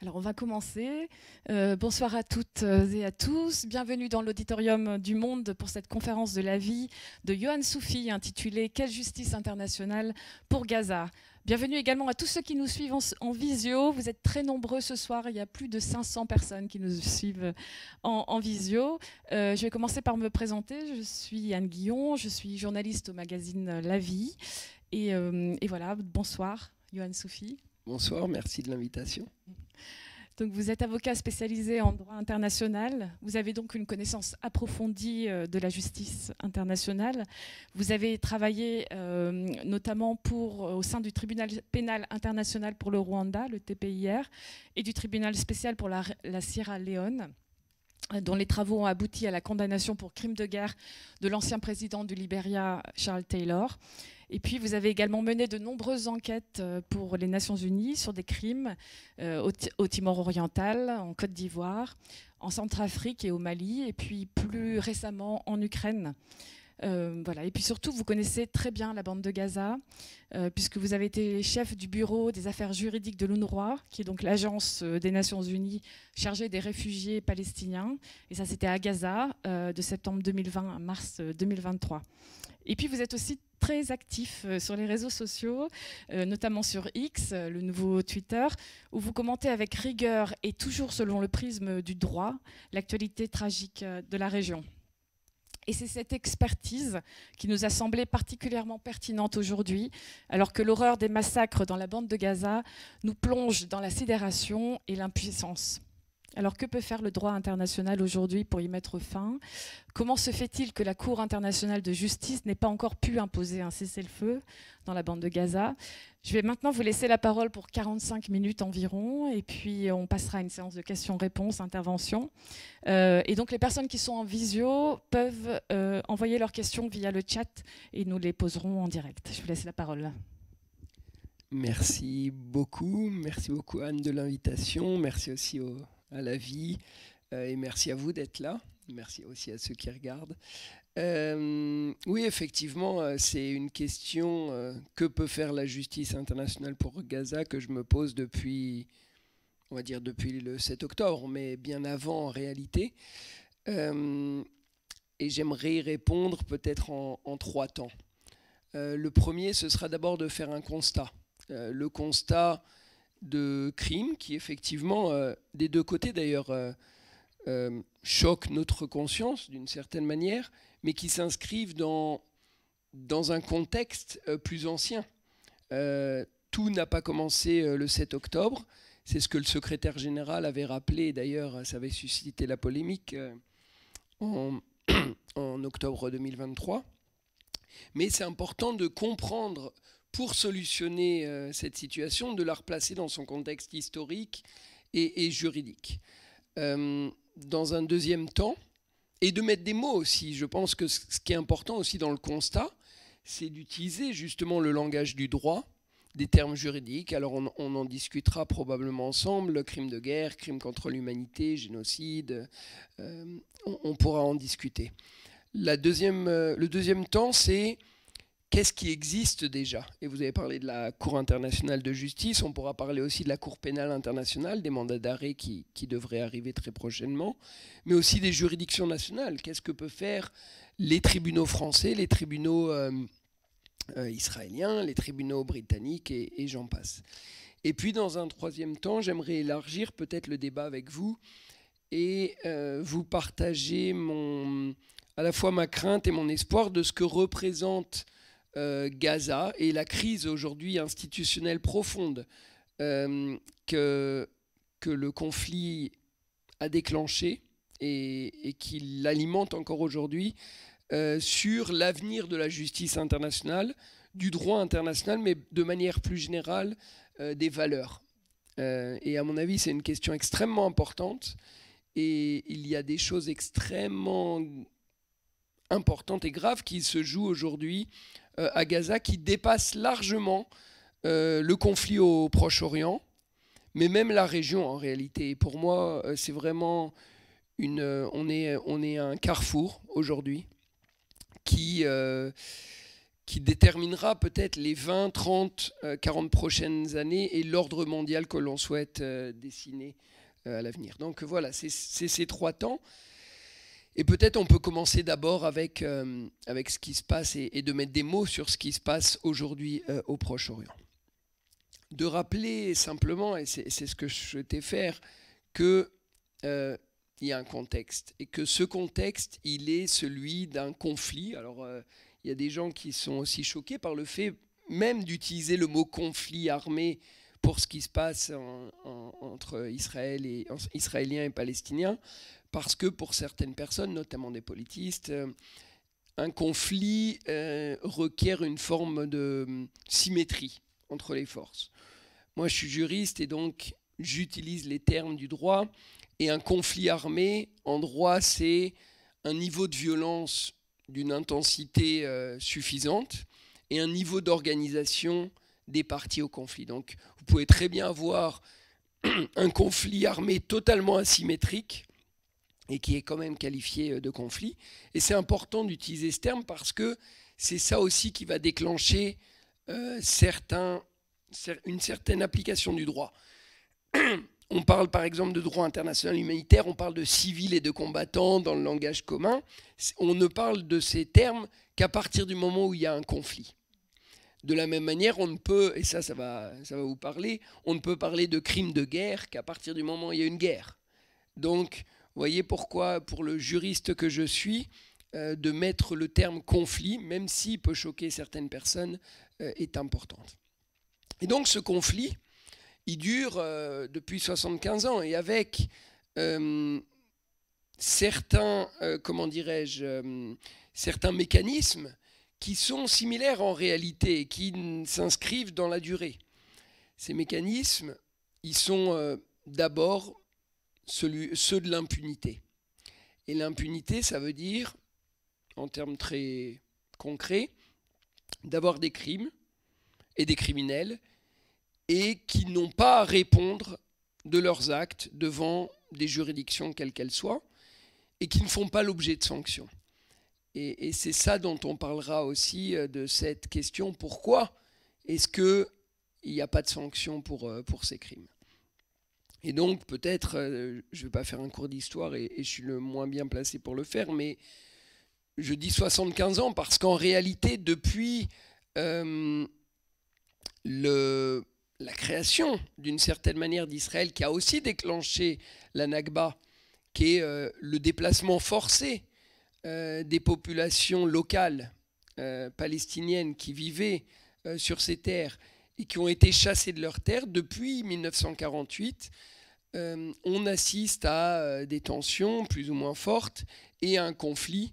Alors on va commencer. Bonsoir à toutes et à tous. Bienvenue dans l'auditorium du Monde pour cette conférence de la vie de Yohann Soufi intitulée « Quelle justice internationale pour Gaza ?» Bienvenue également à tous ceux qui nous suivent en visio. Vous êtes très nombreux ce soir. Il y a plus de 500 personnes qui nous suivent en visio. Je vais commencer par me présenter. Je suis Anne Guillon. Je suis journaliste au magazine La Vie. Et voilà, bonsoir Yohann Soufi. Bonsoir, merci de l'invitation. Donc vous êtes avocat spécialisé en droit international. Vous avez donc une connaissance approfondie de la justice internationale. Vous avez travaillé notamment au sein du tribunal pénal international pour le Rwanda, le TPIR, et du tribunal spécial pour la Sierra Leone, dont les travaux ont abouti à la condamnation pour crime de guerre de l'ancien président du Libéria, Charles Taylor. Et puis, vous avez également mené de nombreuses enquêtes pour les Nations Unies sur des crimes au Timor oriental, en Côte d'Ivoire, en Centrafrique et au Mali, et puis plus récemment en Ukraine. Voilà. Et puis surtout, vous connaissez très bien la bande de Gaza, puisque vous avez été chef du bureau des affaires juridiques de l'UNRWA, qui est donc l'agence des Nations Unies chargée des réfugiés palestiniens. Et ça, c'était à Gaza, de septembre 2020 à mars 2023. Et puis, vous êtes aussi très actif sur les réseaux sociaux, notamment sur X, le nouveau Twitter, où vous commentez avec rigueur et toujours selon le prisme du droit l'actualité tragique de la région. Et c'est cette expertise qui nous a semblé particulièrement pertinente aujourd'hui, alors que l'horreur des massacres dans la bande de Gaza nous plonge dans la sidération et l'impuissance. Alors que peut faire le droit international aujourd'hui pour y mettre fin? Comment se fait-il que la Cour internationale de justice n'ait pas encore pu imposer un cessez-le-feu dans la bande de Gaza? Je vais maintenant vous laisser la parole pour 45 minutes environ, et puis on passera à une séance de questions-réponses, interventions. Et donc les personnes qui sont en visio peuvent envoyer leurs questions via le chat, et nous les poserons en direct. Je vous laisse la parole. Merci beaucoup Anne de l'invitation, merci aussi à La Vie, et merci à vous d'être là, merci aussi à ceux qui regardent. Oui, effectivement, c'est une question que peut faire la justice internationale pour Gaza que je me pose depuis, on va dire depuis le 7 octobre, mais bien avant en réalité. Et j'aimerais y répondre peut-être en 3 temps. Le premier, ce sera d'abord de faire un constat. Le constat de crimes qui, effectivement, des deux côtés d'ailleurs, choquent notre conscience d'une certaine manière, mais qui s'inscrivent dans un contexte plus ancien. Tout n'a pas commencé le 7 octobre. C'est ce que le secrétaire général avait rappelé. D'ailleurs, ça avait suscité la polémique en octobre 2023. Mais c'est important de comprendre, pour solutionner cette situation, de la replacer dans son contexte historique et juridique. Dans un deuxième temps, et de mettre des mots aussi. Je pense que ce qui est important aussi dans le constat, c'est d'utiliser justement le langage du droit, des termes juridiques. Alors on en discutera probablement ensemble, crime de guerre, crime contre l'humanité, génocide, on pourra en discuter. Le deuxième temps, c'est qu'est-ce qui existe déjà? Et vous avez parlé de la Cour internationale de justice, on pourra parler aussi de la Cour pénale internationale, des mandats d'arrêt qui devraient arriver très prochainement, mais aussi des juridictions nationales. Qu'est-ce que peuvent faire les tribunaux français, les tribunaux israéliens, les tribunaux britanniques et j'en passe. Et puis dans un troisième temps, j'aimerais élargir peut-être le débat avec vous et vous partager à la fois ma crainte et mon espoir de ce que représente Gaza et la crise aujourd'hui institutionnelle profonde que le conflit a déclenché et qui l'alimente encore aujourd'hui sur l'avenir de la justice internationale, du droit international, mais de manière plus générale des valeurs. Et à mon avis, c'est une question extrêmement importante et il y a des choses extrêmement importantes et graves qui se jouent aujourd'hui à Gaza, qui dépassent largement le conflit au Proche-Orient, mais même la région en réalité. Et pour moi, c'est vraiment on est à un carrefour aujourd'hui qui qui déterminera peut-être les 20, 30, 40 prochaines années et l'ordre mondial que l'on souhaite dessiner à l'avenir. Donc voilà, c'est ces 3 temps. Et peut-être on peut commencer d'abord avec ce qui se passe et de mettre des mots sur ce qui se passe aujourd'hui au Proche-Orient. De rappeler simplement, et c'est ce que je souhaitais faire, qu'il y a un contexte. Et que ce contexte, il est celui d'un conflit. Alors, il y a des gens qui sont aussi choqués par le fait même d'utiliser le mot conflit armé pour ce qui se passe entre Israéliens et Palestiniens, parce que pour certaines personnes, notamment des politistes, un conflit requiert une forme de symétrie entre les forces. Moi, je suis juriste et donc j'utilise les termes du droit. Et un conflit armé, en droit, c'est un niveau de violence d'une intensité suffisante et un niveau d'organisation des parties au conflit. Donc, vous pouvez très bien avoir un conflit armé totalement asymétrique et qui est quand même qualifié de conflit. Et c'est important d'utiliser ce terme parce que c'est ça aussi qui va déclencher une certaine application du droit. On parle par exemple de droit international humanitaire, on parle de civils et de combattants dans le langage commun. On ne parle de ces termes qu'à partir du moment où il y a un conflit. De la même manière, on ne peut, et ça va vous parler, on ne peut parler de crimes de guerre qu'à partir du moment où il y a une guerre. Donc, vous voyez pourquoi, pour le juriste que je suis, de mettre le terme conflit, même s'il peut choquer certaines personnes, est importante. Et donc, ce conflit, il dure depuis 75 ans, et avec certains mécanismes qui sont similaires en réalité et qui s'inscrivent dans la durée. Ces mécanismes, ils sont d'abord ceux de l'impunité. Et l'impunité, ça veut dire, en termes très concrets, d'avoir des crimes et des criminels et qui n'ont pas à répondre de leurs actes devant des juridictions quelles qu'elles soient et qui ne font pas l'objet de sanctions. Et c'est ça dont on parlera aussi de cette question. Pourquoi est-ce qu'il n'y a pas de sanctions pour ces crimes? Et donc peut-être, je ne vais pas faire un cours d'histoire et je suis le moins bien placé pour le faire, mais je dis 75 ans parce qu'en réalité, depuis la création d'une certaine manière d'Israël, qui a aussi déclenché la Nakba, qui est le déplacement forcé des populations locales palestiniennes qui vivaient sur ces terres et qui ont été chassées de leurs terres depuis 1948, on assiste à des tensions plus ou moins fortes et à un conflit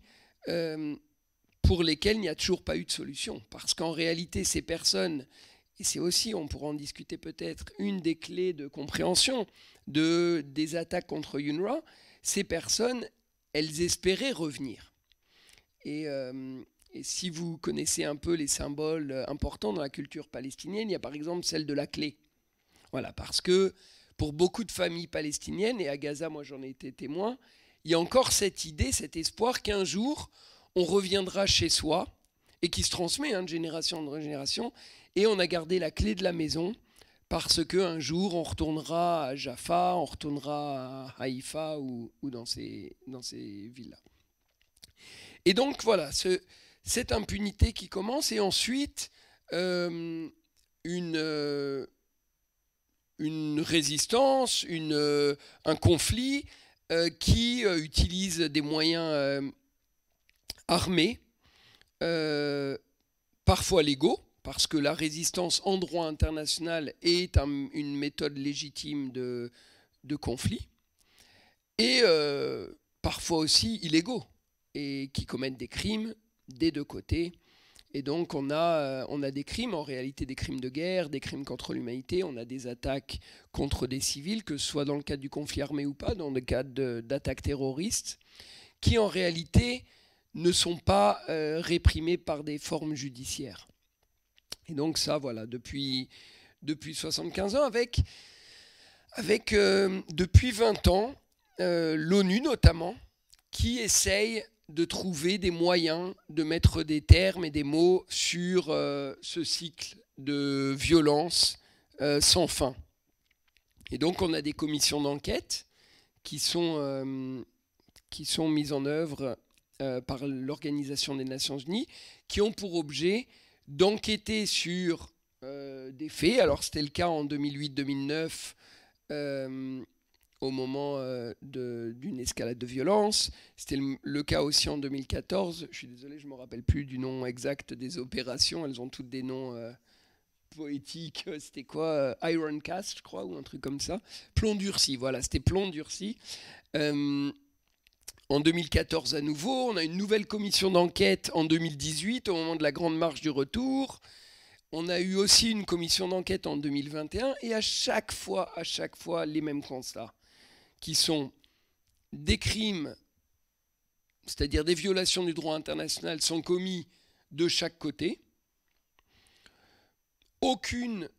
pour lesquels il n'y a toujours pas eu de solution. Parce qu'en réalité, ces personnes, et c'est aussi, on pourra en discuter peut-être, une des clés de compréhension des attaques contre UNRWA, ces personnes, elles espéraient revenir. Et si vous connaissez un peu les symboles importants dans la culture palestinienne, il y a par exemple celle de la clé. Voilà, parce que pour beaucoup de familles palestiniennes, et à Gaza, moi j'en ai été témoin, il y a encore cette idée, cet espoir qu'un jour, on reviendra chez soi, et qui se transmet de génération en génération, et on a gardé la clé de la maison, parce qu'un jour, on retournera à Jaffa, on retournera à Haïfa ou dans ces villes-là. Et donc voilà, cette impunité qui commence, et ensuite une résistance, un conflit qui utilise des moyens armés, parfois légaux, parce que la résistance en droit international est une méthode légitime de conflit, et parfois aussi illégaux, et qui commettent des crimes des deux côtés. Et donc on a des crimes, en réalité des crimes de guerre, des crimes contre l'humanité, on a des attaques contre des civils, que ce soit dans le cadre du conflit armé ou pas, dans le cadre d'attaques terroristes, qui en réalité ne sont pas réprimées par des formes judiciaires. Et donc ça, voilà, depuis 75 ans, avec depuis 20 ans, l'ONU notamment, qui essaye de trouver des moyens de mettre des termes et des mots sur ce cycle de violence sans fin. Et donc on a des commissions d'enquête qui sont mises en œuvre par l'Organisation des Nations Unies, qui ont pour objet d'enquêter sur des faits. Alors c'était le cas en 2008-2009, au moment d'une escalade de violence. C'était le cas aussi en 2014. Je suis désolé, je ne me rappelle plus du nom exact des opérations. Elles ont toutes des noms poétiques. C'était quoi Iron Cast, je crois, ou un truc comme ça. Plomb durci, voilà, c'était plomb durci. En 2014 à nouveau, on a une nouvelle commission d'enquête en 2018, au moment de la Grande Marche du Retour. On a eu aussi une commission d'enquête en 2021, et à chaque fois, les mêmes constats, qui sont des crimes, c'est-à-dire des violations du droit international, sont commis de chaque côté. Aucune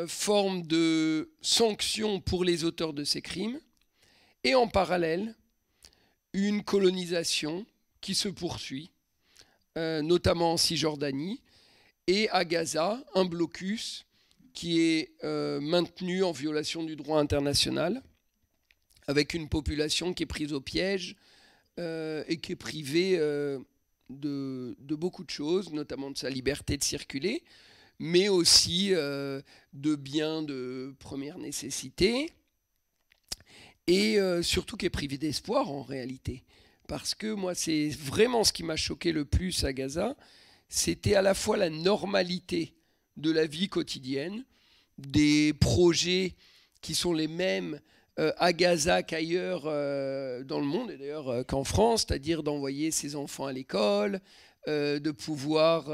forme de sanction pour les auteurs de ces crimes. Et en parallèle, une colonisation qui se poursuit, notamment en Cisjordanie, et à Gaza, un blocus qui est maintenu en violation du droit international, avec une population qui est prise au piège et qui est privée de beaucoup de choses, notamment de sa liberté de circuler, mais aussi de biens de première nécessité, et surtout qui est privée d'espoir en réalité. Parce que moi, c'est vraiment ce qui m'a choqué le plus à Gaza, c'était à la fois la normalité de la vie quotidienne, des projets qui sont les mêmes à Gaza qu'ailleurs dans le monde, et d'ailleurs qu'en France, c'est-à-dire d'envoyer ses enfants à l'école, de pouvoir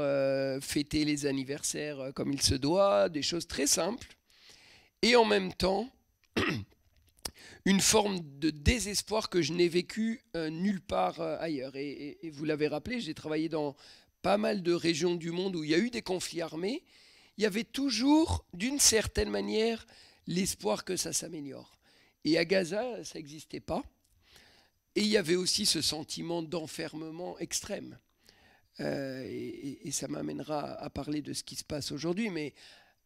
fêter les anniversaires comme il se doit, des choses très simples, et en même temps une forme de désespoir que je n'ai vécu nulle part ailleurs. Et vous l'avez rappelé, j'ai travaillé dans pas mal de régions du monde où il y a eu des conflits armés. Il y avait toujours, d'une certaine manière, l'espoir que ça s'améliore. Et à Gaza, ça n'existait pas. Et il y avait aussi ce sentiment d'enfermement extrême. Et ça m'amènera à parler de ce qui se passe aujourd'hui. Mais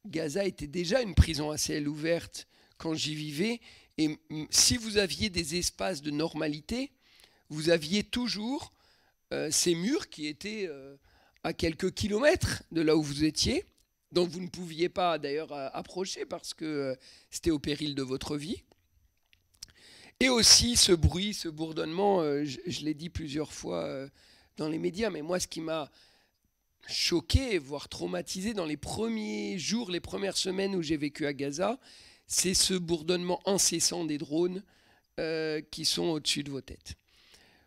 Gaza était déjà une prison à ciel ouvert quand j'y vivais. Et si vous aviez des espaces de normalité, vous aviez toujours ces murs qui étaient à quelques kilomètres de là où vous étiez, dont vous ne pouviez pas d'ailleurs approcher parce que c'était au péril de votre vie. Et aussi ce bruit, ce bourdonnement, je l'ai dit plusieurs fois dans les médias, mais moi ce qui m'a choqué, voire traumatisé dans les premiers jours, les premières semaines où j'ai vécu à Gaza, c'est ce bourdonnement incessant des drones qui sont au-dessus de vos têtes.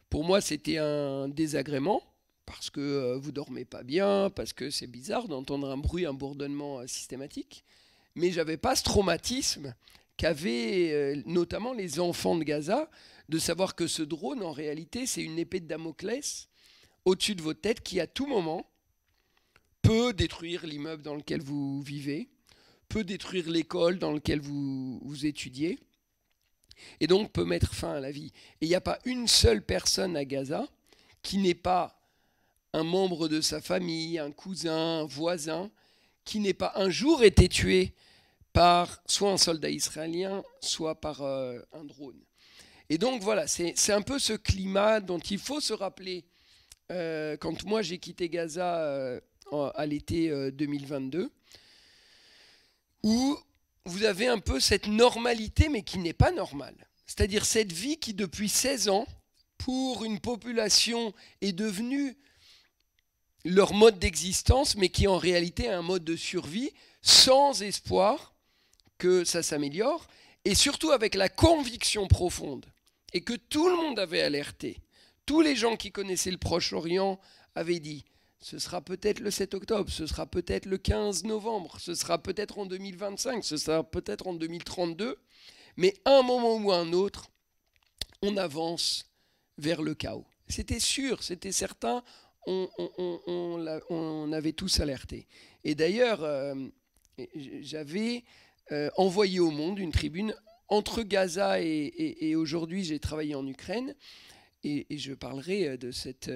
Pour moi, c'était un désagrément, parce que vous ne dormez pas bien, parce que c'est bizarre d'entendre un bruit, un bourdonnement systématique. Mais je n'avais pas ce traumatisme qu'avaient notamment les enfants de Gaza, de savoir que ce drone, en réalité, c'est une épée de Damoclès au-dessus de votre tête qui, à tout moment, peut détruire l'immeuble dans lequel vous vivez, peut détruire l'école dans laquelle vous étudiez, et donc peut mettre fin à la vie. Et il n'y a pas une seule personne à Gaza qui n'est pas un membre de sa famille, un cousin, un voisin, qui n'ait pas un jour été tué par soit un soldat israélien, soit par un drone. Et donc voilà, c'est un peu ce climat dont il faut se rappeler. Quand moi j'ai quitté Gaza à l'été 2022, où vous avez un peu cette normalité, mais qui n'est pas normale. C'est-à-dire cette vie qui, depuis 16 ans, pour une population, est devenue leur mode d'existence, mais qui en réalité est un mode de survie, sans espoir que ça s'améliore, et surtout avec la conviction profonde, et que tout le monde avait alerté. Tous les gens qui connaissaient le Proche-Orient avaient dit « ce sera peut-être le 7 octobre, ce sera peut-être le 15 novembre, ce sera peut-être en 2025, ce sera peut-être en 2032, mais à un moment ou à un autre, on avance vers le chaos. » C'était sûr, c'était certain, on avait tous alerté. Et d'ailleurs, j'avais envoyé au monde une tribune entre Gaza et aujourd'hui, j'ai travaillé en Ukraine. et je parlerai de cette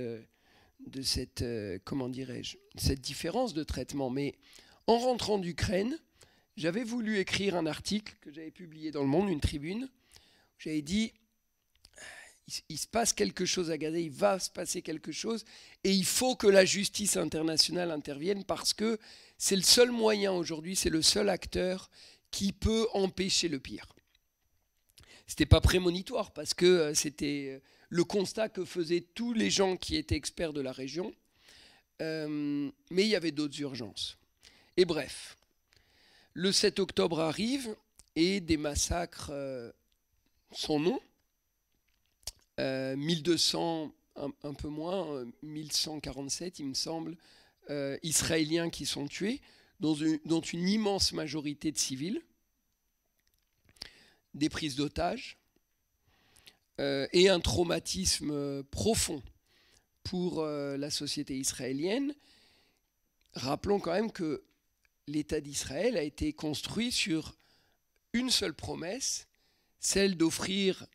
comment dirais-je, cette différence de traitement. Mais en rentrant d'Ukraine, j'avais voulu écrire un article que j'avais publié dans Le Monde, une tribune. J'avais dit, il se passe quelque chose à Gaza, il va se passer quelque chose, et il faut que la justice internationale intervienne parce que c'est le seul moyen aujourd'hui, c'est le seul acteur qui peut empêcher le pire. C'était pas prémonitoire parce que c'était le constat que faisaient tous les gens qui étaient experts de la région, mais il y avait d'autres urgences. Et bref, le 7 octobre arrive et des massacres sans nom. 1200, un peu moins, 1147 il me semble, Israéliens qui sont tués, dont une immense majorité de civils, des prises d'otages, et un traumatisme profond pour la société israélienne. Rappelons quand même que l'État d'Israël a été construit sur une seule promesse, celle d'offrir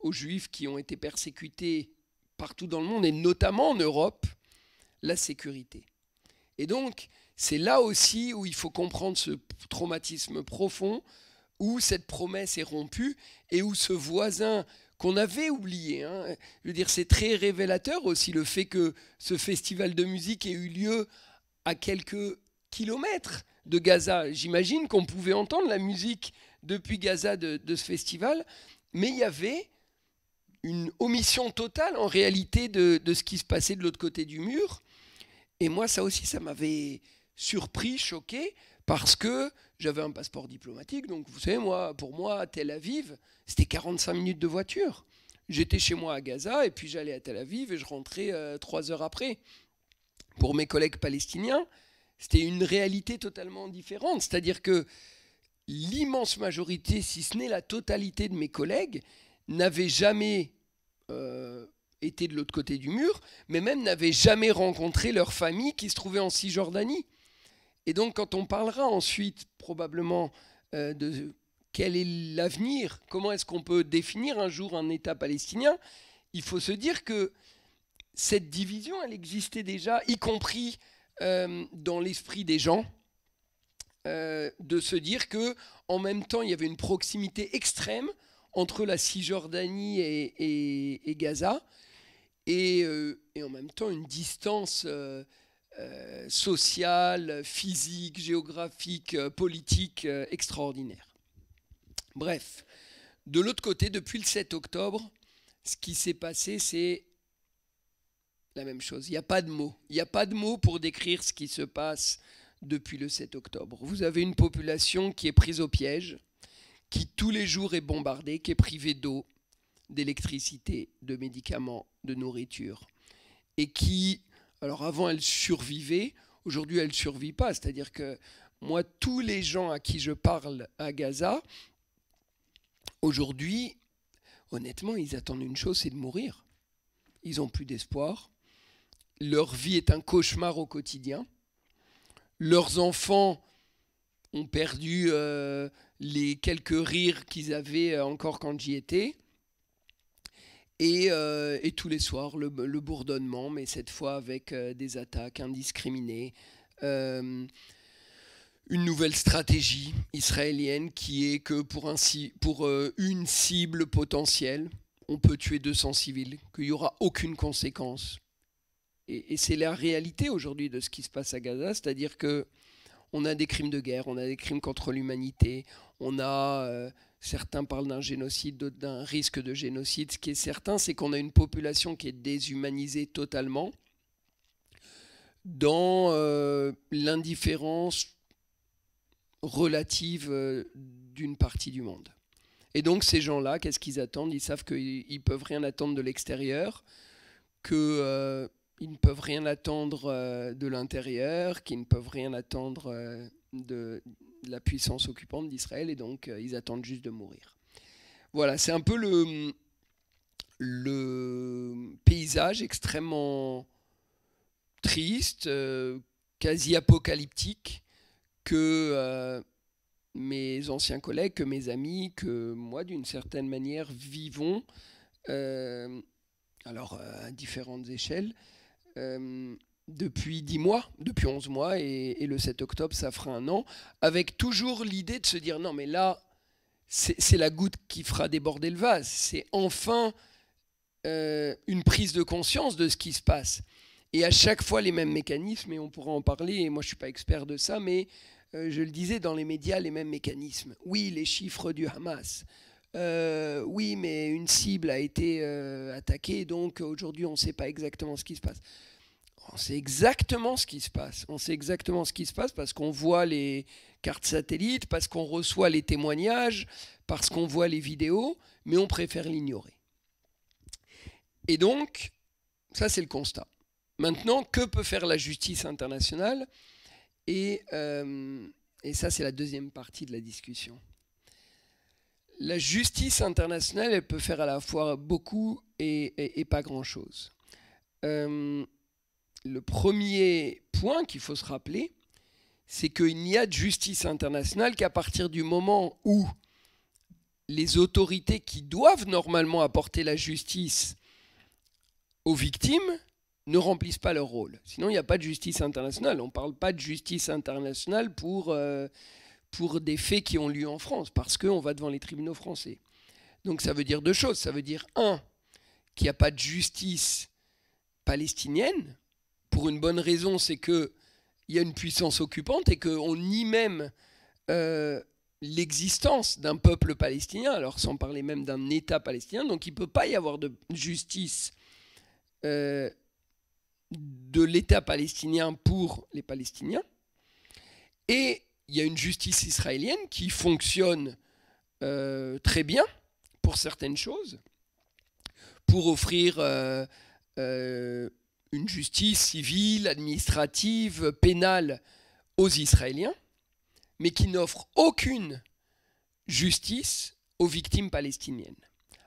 aux Juifs qui ont été persécutés partout dans le monde, et notamment en Europe, la sécurité. Et donc, c'est là aussi où il faut comprendre ce traumatisme profond, où cette promesse est rompue, et où ce voisin qu'on avait oublié, je veux dire, c'est très révélateur aussi le fait que ce festival de musique ait eu lieu à quelques kilomètres de Gaza. J'imagine qu'on pouvait entendre la musique depuis Gaza de ce festival, mais il y avait une omission totale en réalité de ce qui se passait de l'autre côté du mur. Et moi, ça aussi, ça m'avait surpris, choqué, parce que j'avais un passeport diplomatique. Donc, vous savez, pour moi, Tel Aviv, c'était 45 minutes de voiture. J'étais chez moi à Gaza, et puis j'allais à Tel Aviv, et je rentrais 3 heures après. Pour mes collègues palestiniens, c'était une réalité totalement différente. C'est-à-dire que l'immense majorité, si ce n'est la totalité de mes collègues, n'avaient jamais été de l'autre côté du mur, mais même n'avaient jamais rencontré leur famille qui se trouvait en Cisjordanie. Et donc, quand on parlera ensuite, probablement, de quel est l'avenir, comment est-ce qu'on peut définir un jour un État palestinien, il faut se dire que cette division, elle existait déjà, y compris dans l'esprit des gens, de se dire qu'en même temps, il y avait une proximité extrême entre la Cisjordanie et Gaza, et en même temps une distance sociale, physique, géographique, politique extraordinaire. Bref, de l'autre côté, depuis le 7 octobre, ce qui s'est passé, c'est la même chose. Il n'y a pas de mots. Il n'y a pas de mots pour décrire ce qui se passe depuis le 7 octobre. Vous avez une population qui est prise au piège, qui tous les jours est bombardée, qui est privée d'eau, d'électricité, de médicaments, de nourriture, et qui, alors avant elle survivait, aujourd'hui elle ne survit pas. C'est-à-dire que moi, tous les gens à qui je parle à Gaza, aujourd'hui, honnêtement, ils attendent une chose, c'est de mourir. Ils n'ont plus d'espoir. Leur vie est un cauchemar au quotidien. Leurs enfants ont perdu les quelques rires qu'ils avaient encore quand j'y étais. Et tous les soirs, le bourdonnement, mais cette fois avec des attaques indiscriminées. Une nouvelle stratégie israélienne qui est que pour une cible potentielle, on peut tuer 200 civils, qu'il n'y aura aucune conséquence. Et c'est la réalité aujourd'hui de ce qui se passe à Gaza, c'est-à-dire qu'on a des crimes de guerre, on a des crimes contre l'humanité, on a, certains parlent d'un génocide, d'autres d'un risque de génocide. Ce qui est certain, c'est qu'on a une population qui est déshumanisée totalement dans l'indifférence relative d'une partie du monde. Et donc ces gens-là, qu'est-ce qu'ils attendent ? Ils savent qu'ils ne peuvent rien attendre de l'extérieur, qu'ils ne peuvent rien attendre de l'intérieur, qu'ils ne peuvent rien attendre de la puissance occupante d'Israël, et donc ils attendent juste de mourir. Voilà, c'est un peu le paysage extrêmement triste, quasi apocalyptique, que mes anciens collègues, que mes amis, que moi d'une certaine manière vivons, alors à différentes échelles, depuis 10 mois, depuis 11 mois, et le 7 octobre, ça fera 1 an, avec toujours l'idée de se dire, non mais là, c'est la goutte qui fera déborder le vase, c'est enfin une prise de conscience de ce qui se passe. Et à chaque fois les mêmes mécanismes, et on pourra en parler, et moi je ne suis pas expert de ça, mais je le disais dans les médias, les mêmes mécanismes. Oui, les chiffres du Hamas. Oui, mais une cible a été attaquée, donc aujourd'hui on ne sait pas exactement ce qui se passe. On sait exactement ce qui se passe. On sait exactement ce qui se passe parce qu'on voit les cartes satellites, parce qu'on reçoit les témoignages, parce qu'on voit les vidéos, mais on préfère l'ignorer. Et donc, ça c'est le constat. Maintenant, que peut faire la justice internationale ? Et ça c'est la deuxième partie de la discussion. La justice internationale, elle peut faire à la fois beaucoup et pas grand-chose. Le premier point qu'il faut se rappeler, c'est qu'il n'y a de justice internationale qu'à partir du moment où les autorités qui doivent normalement apporter la justice aux victimes ne remplissent pas leur rôle. Sinon, il n'y a pas de justice internationale. On ne parle pas de justice internationale pour des faits qui ont lieu en France, parce qu'on va devant les tribunaux français. Donc ça veut dire 2 choses. Ça veut dire, 1, qu'il n'y a pas de justice palestinienne. Pour une bonne raison, c'est qu'il y a une puissance occupante et qu'on nie même l'existence d'un peuple palestinien, alors sans parler même d'un État palestinien. Donc il ne peut pas y avoir de justice de l'État palestinien pour les Palestiniens. Et il y a une justice israélienne qui fonctionne très bien pour certaines choses, pour offrir une justice civile, administrative, pénale aux Israéliens, mais qui n'offre aucune justice aux victimes palestiniennes.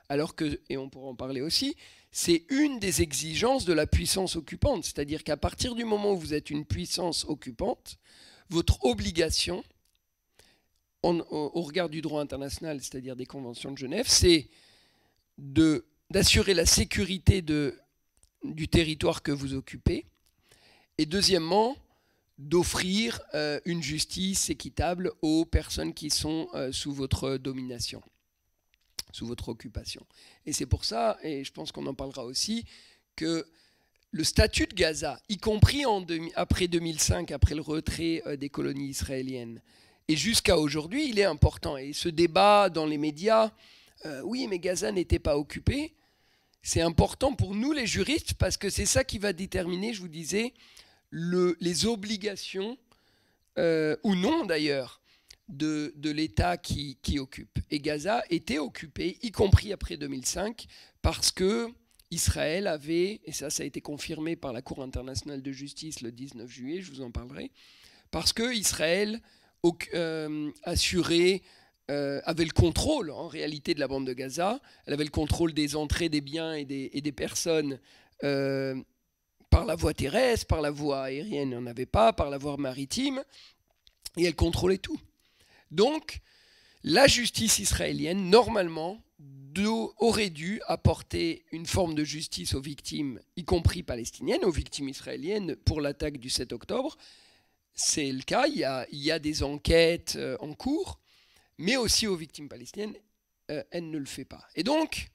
Alors que, et on pourra en parler aussi, c'est une des exigences de la puissance occupante, c'est-à-dire qu'à partir du moment où vous êtes une puissance occupante, votre obligation, au regard du droit international, c'est-à-dire des conventions de Genève, c'est d'assurer la sécurité du territoire que vous occupez, et deuxièmement, d'offrir une justice équitable aux personnes qui sont sous votre domination, sous votre occupation. Et c'est pour ça, et je pense qu'on en parlera aussi, que le statut de Gaza, y compris après 2005, après le retrait des colonies israéliennes, et jusqu'à aujourd'hui, il est important. Et ce débat dans les médias, oui, mais Gaza n'était pas occupé, c'est important pour nous les juristes parce que c'est ça qui va déterminer, je vous disais, les obligations, ou non d'ailleurs, de l'État qui occupe. Et Gaza était occupé, y compris après 2005, parce que Israël avait, et ça a été confirmé par la Cour internationale de justice le 19 juillet, je vous en parlerai, parce que Israël assurait, avait le contrôle en réalité de la bande de Gaza, elle avait le contrôle des entrées des biens et des personnes par la voie terrestre, par la voie aérienne, il n'y en avait pas, par la voie maritime, et elle contrôlait tout. Donc, la justice israélienne, normalement, aurait dû apporter une forme de justice aux victimes, y compris palestiniennes, aux victimes israéliennes pour l'attaque du 7 octobre. C'est le cas, il y a des enquêtes en cours, mais aussi aux victimes palestiniennes, elle ne le fait pas. Et donc,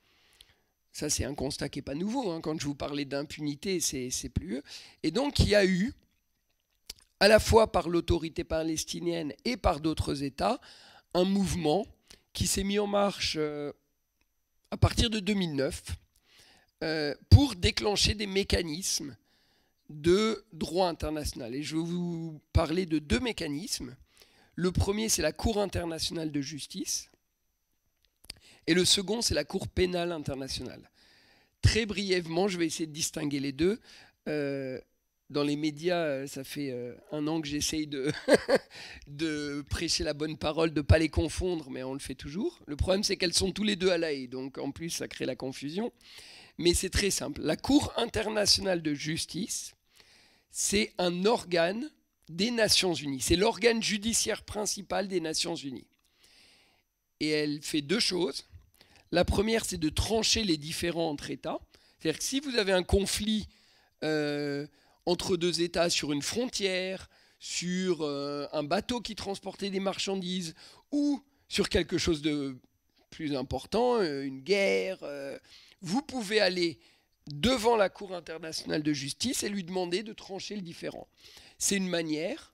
ça c'est un constat qui n'est pas nouveau, hein, quand je vous parlais d'impunité, c'est plus eux. Et donc, il y a eu, à la fois par l'autorité palestinienne et par d'autres États, un mouvement qui s'est mis en marche à partir de 2009 pour déclencher des mécanismes de droit international. Et je vais vous parler de 2 mécanismes. Le premier, c'est la Cour internationale de justice. Et le second, c'est la Cour pénale internationale. Très brièvement, je vais essayer de distinguer les deux. Dans les médias, ça fait 1 an que j'essaye de prêcher la bonne parole, de ne pas les confondre, mais on le fait toujours. Le problème, c'est qu'elles sont tous les deux à La Haye, donc en plus, ça crée la confusion. Mais c'est très simple. La Cour internationale de justice, c'est un organe des Nations Unies. C'est l'organe judiciaire principal des Nations Unies. Et elle fait 2 choses. La première, c'est de trancher les différends entre États. C'est-à-dire que si vous avez un conflit entre deux États sur une frontière, sur un bateau qui transportait des marchandises ou sur quelque chose de plus important, une guerre, vous pouvez aller devant la Cour internationale de justice et lui demander de trancher le différend. C'est une manière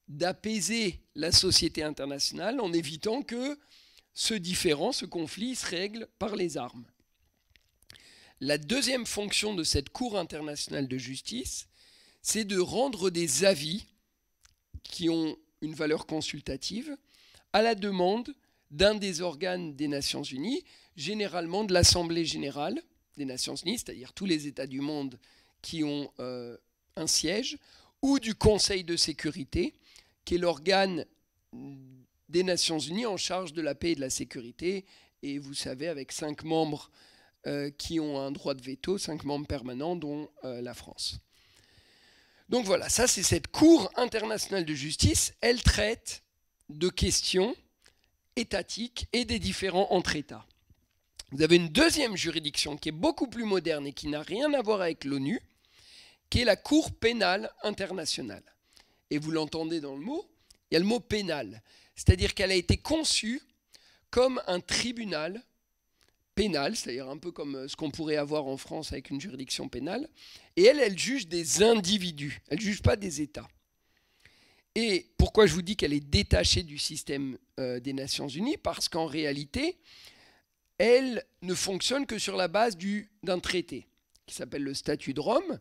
d'apaiser la société internationale en évitant que ce différend, ce conflit, se règle par les armes. La deuxième fonction de cette Cour internationale de justice, c'est de rendre des avis qui ont une valeur consultative à la demande d'un des organes des Nations Unies, généralement de l'Assemblée générale des Nations Unies, c'est-à-dire tous les États du monde qui ont un siège, ou du Conseil de sécurité, qui est l'organe des Nations Unies en charge de la paix et de la sécurité. Et vous savez, avec 5 membres qui ont un droit de veto, 5 membres permanents, dont la France. Donc voilà, ça c'est cette Cour internationale de justice. Elle traite de questions étatiques et des différends entre États. Vous avez une deuxième juridiction qui est beaucoup plus moderne et qui n'a rien à voir avec l'ONU, qui est la Cour pénale internationale. Et vous l'entendez dans le mot, il y a le mot pénal. C'est-à-dire qu'elle a été conçue comme un tribunal pénal, c'est-à-dire un peu comme ce qu'on pourrait avoir en France avec une juridiction pénale. Et elle juge des individus, elle ne juge pas des États. Et pourquoi je vous dis qu'elle est détachée du système des Nations Unies? Parce qu'en réalité, elle ne fonctionne que sur la base d'un traité qui s'appelle le Statut de Rome,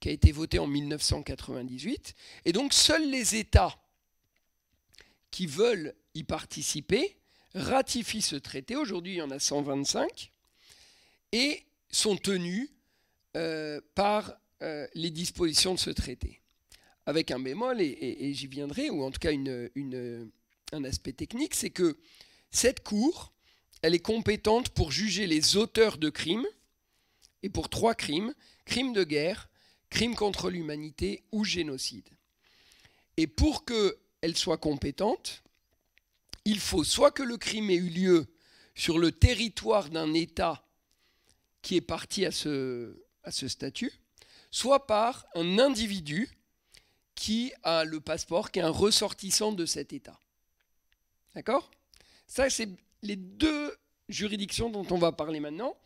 qui a été voté en 1998. Et donc, seuls les États qui veulent y participer ratifient ce traité. Aujourd'hui, il y en a 125 et sont tenus par les dispositions de ce traité. Avec un bémol, et j'y viendrai, ou en tout cas un aspect technique, c'est que cette Cour, elle est compétente pour juger les auteurs de crimes, et pour 3 crimes, crimes de guerre, crimes contre l'humanité ou génocide. Et pour qu'elle soit compétente, il faut soit que le crime ait eu lieu sur le territoire d'un État qui est parti à ce statut, soit par un individu qui a le passeport, qui est un ressortissant de cet État. D'accord ? Ça, c'est les 2 juridictions dont on va parler maintenant.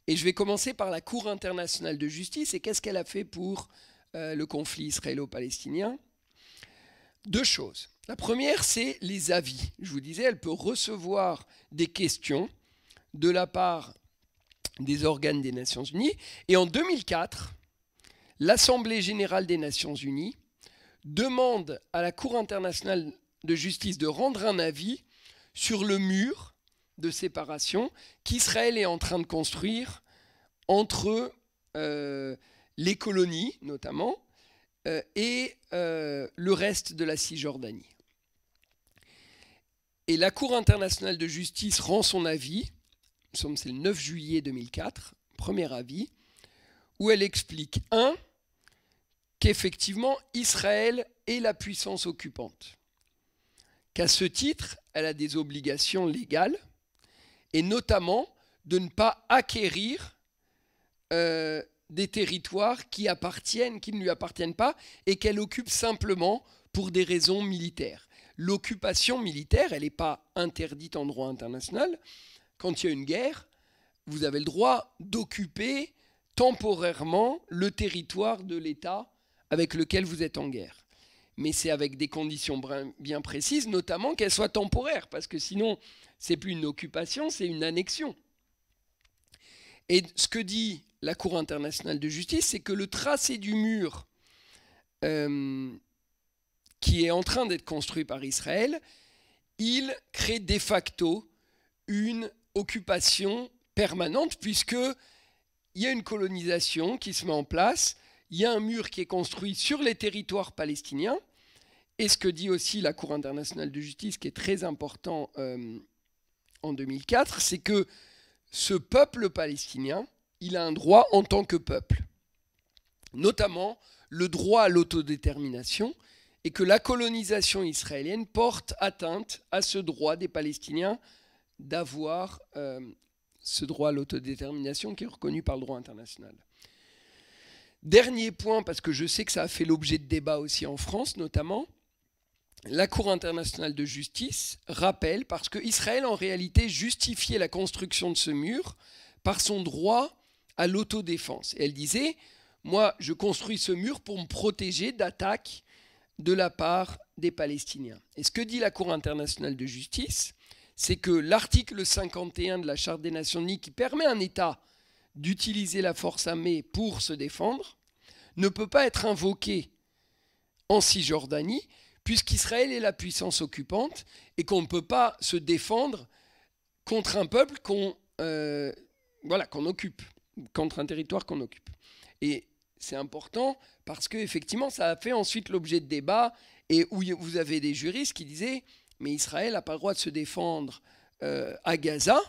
Et je vais commencer par la Cour internationale de justice. Et qu'est-ce qu'elle a fait pour le conflit israélo-palestinien? 2 choses. La première, c'est les avis. Je vous disais, elle peut recevoir des questions de la part des organes des Nations Unies. Et en 2004, l'Assemblée générale des Nations Unies demande à la Cour internationale de justice de rendre un avis sur le mur de séparation qu'Israël est en train de construire entre les colonies, notamment, et le reste de la Cisjordanie. Et la Cour internationale de justice rend son avis, c'est le 9 juillet 2004, premier avis, où elle explique, 1, qu'effectivement Israël est la puissance occupante, qu'à ce titre, elle a des obligations légales, et notamment de ne pas acquérir des territoires qui ne lui appartiennent pas et qu'elle occupe simplement pour des raisons militaires. L'occupation militaire, elle n'est pas interdite en droit international. Quand il y a une guerre, vous avez le droit d'occuper temporairement le territoire de l'État avec lequel vous êtes en guerre. Mais c'est avec des conditions bien précises, notamment qu'elles soient temporaires, parce que sinon, ce n'est plus une occupation, c'est une annexion. Et ce que dit la Cour internationale de justice, c'est que le tracé du mur qui est en train d'être construit par Israël, il crée de facto une occupation permanente, puisqu'il y a une colonisation qui se met en place, il y a un mur qui est construit sur les territoires palestiniens, et ce que dit aussi la Cour internationale de justice, qui est très important en 2004, c'est que ce peuple palestinien, il a un droit en tant que peuple, notamment le droit à l'autodétermination, et que la colonisation israélienne porte atteinte à ce droit des Palestiniens d'avoir ce droit à l'autodétermination qui est reconnu par le droit international. Dernier point, parce que je sais que ça a fait l'objet de débats aussi en France notamment, la Cour internationale de justice rappelle, parce qu'Israël en réalité justifiait la construction de ce mur par son droit à l'autodéfense. Et elle disait, moi je construis ce mur pour me protéger d'attaques de la part des Palestiniens. Et ce que dit la Cour internationale de justice, c'est que l'article 51 de la Charte des Nations Unies, qui permet à un État d'utiliser la force armée pour se défendre, ne peut pas être invoqué en Cisjordanie, puisqu'Israël est la puissance occupante et qu'on ne peut pas se défendre contre un peuple qu'on occupe, contre un territoire qu'on occupe. Et c'est important parce qu'effectivement, ça a fait ensuite l'objet de débats et où vous avez des juristes qui disaient « mais Israël n'a pas le droit de se défendre à Gaza,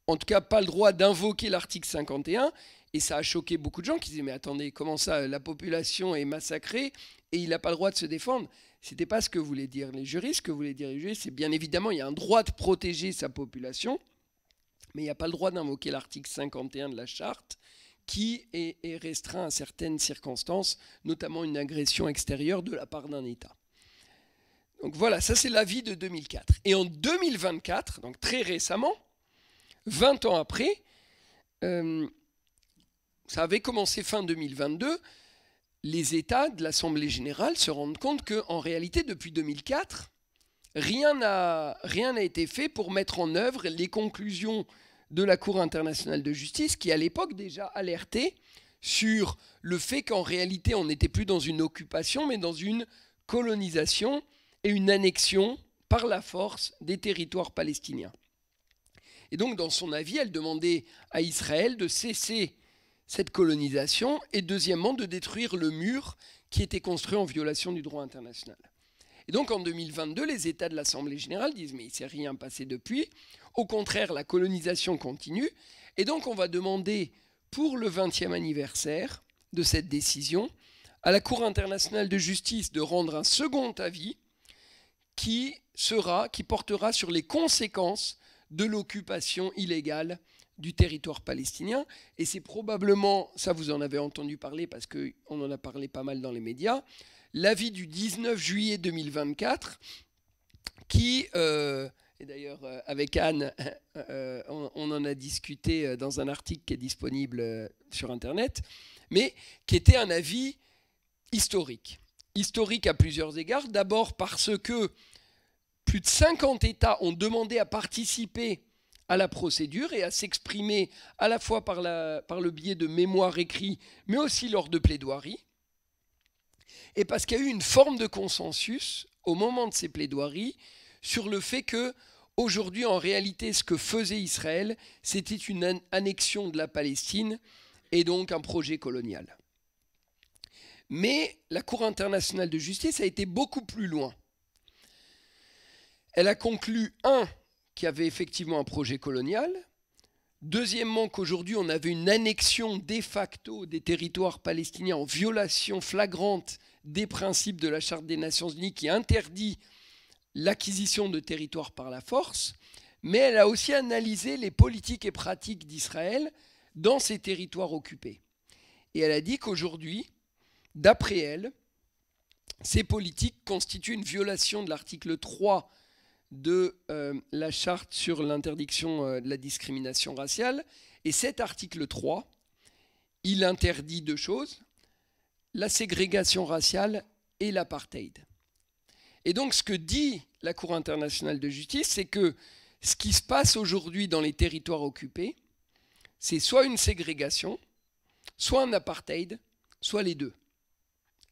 en tout cas pas le droit d'invoquer l'article 51 ». Et ça a choqué beaucoup de gens qui disaient « mais attendez, comment ça, la population est massacrée et il n'a pas le droit de se défendre ?» Ce n'était pas ce que voulaient dire les juristes. Ce que voulaient dire les juristes, c'est bien évidemment, il y a un droit de protéger sa population, mais il n'y a pas le droit d'invoquer l'article 51 de la Charte, qui est restreint à certaines circonstances, notamment une agression extérieure de la part d'un État. Donc voilà, ça c'est l'avis de 2004. Et en 2024, donc très récemment, 20 ans après, ça avait commencé fin 2022, les États de l'Assemblée générale se rendent compte qu'en réalité, depuis 2004, rien n'a été fait pour mettre en œuvre les conclusions de la Cour internationale de justice, qui à l'époque déjà alertait sur le fait qu'en réalité, on n'était plus dans une occupation, mais dans une colonisation et une annexion par la force des territoires palestiniens. Et donc, dans son avis, elle demandait à Israël de cesser cette colonisation et deuxièmement de détruire le mur qui était construit en violation du droit international. Et donc en 2022, les États de l'Assemblée générale disent mais il ne s'est rien passé depuis, au contraire la colonisation continue et donc on va demander pour le 20e anniversaire de cette décision à la Cour internationale de justice de rendre un second avis qui portera sur les conséquences de l'occupation illégale du territoire palestinien. Et c'est probablement, ça vous en avez entendu parler parce qu'on en a parlé pas mal dans les médias, l'avis du 19 juillet 2024 qui, et d'ailleurs avec Anne, on en a discuté dans un article qui est disponible sur Internet, mais qui était un avis historique. Historique à plusieurs égards. D'abord parce que plus de 50 États ont demandé à participer à la procédure et à s'exprimer à la fois par le biais de mémoires écrits, mais aussi lors de plaidoiries. Et parce qu'il y a eu une forme de consensus au moment de ces plaidoiries sur le fait que, aujourd'hui, en réalité, ce que faisait Israël, c'était une annexion de la Palestine et donc un projet colonial. Mais la Cour internationale de justice a été beaucoup plus loin. Elle a conclu, qu'il y avait effectivement un projet colonial. Deuxièmement, qu'aujourd'hui, on avait une annexion de facto des territoires palestiniens en violation flagrante des principes de la Charte des Nations Unies qui interdit l'acquisition de territoires par la force. Mais elle a aussi analysé les politiques et pratiques d'Israël dans ces territoires occupés. Et elle a dit qu'aujourd'hui, d'après elle, ces politiques constituent une violation de l'article 3 de la charte sur l'interdiction de la discrimination raciale. Et cet article 3, il interdit deux choses, la ségrégation raciale et l'apartheid. Et donc ce que dit la Cour internationale de justice, c'est que ce qui se passe aujourd'hui dans les territoires occupés, c'est soit une ségrégation, soit un apartheid, soit les deux.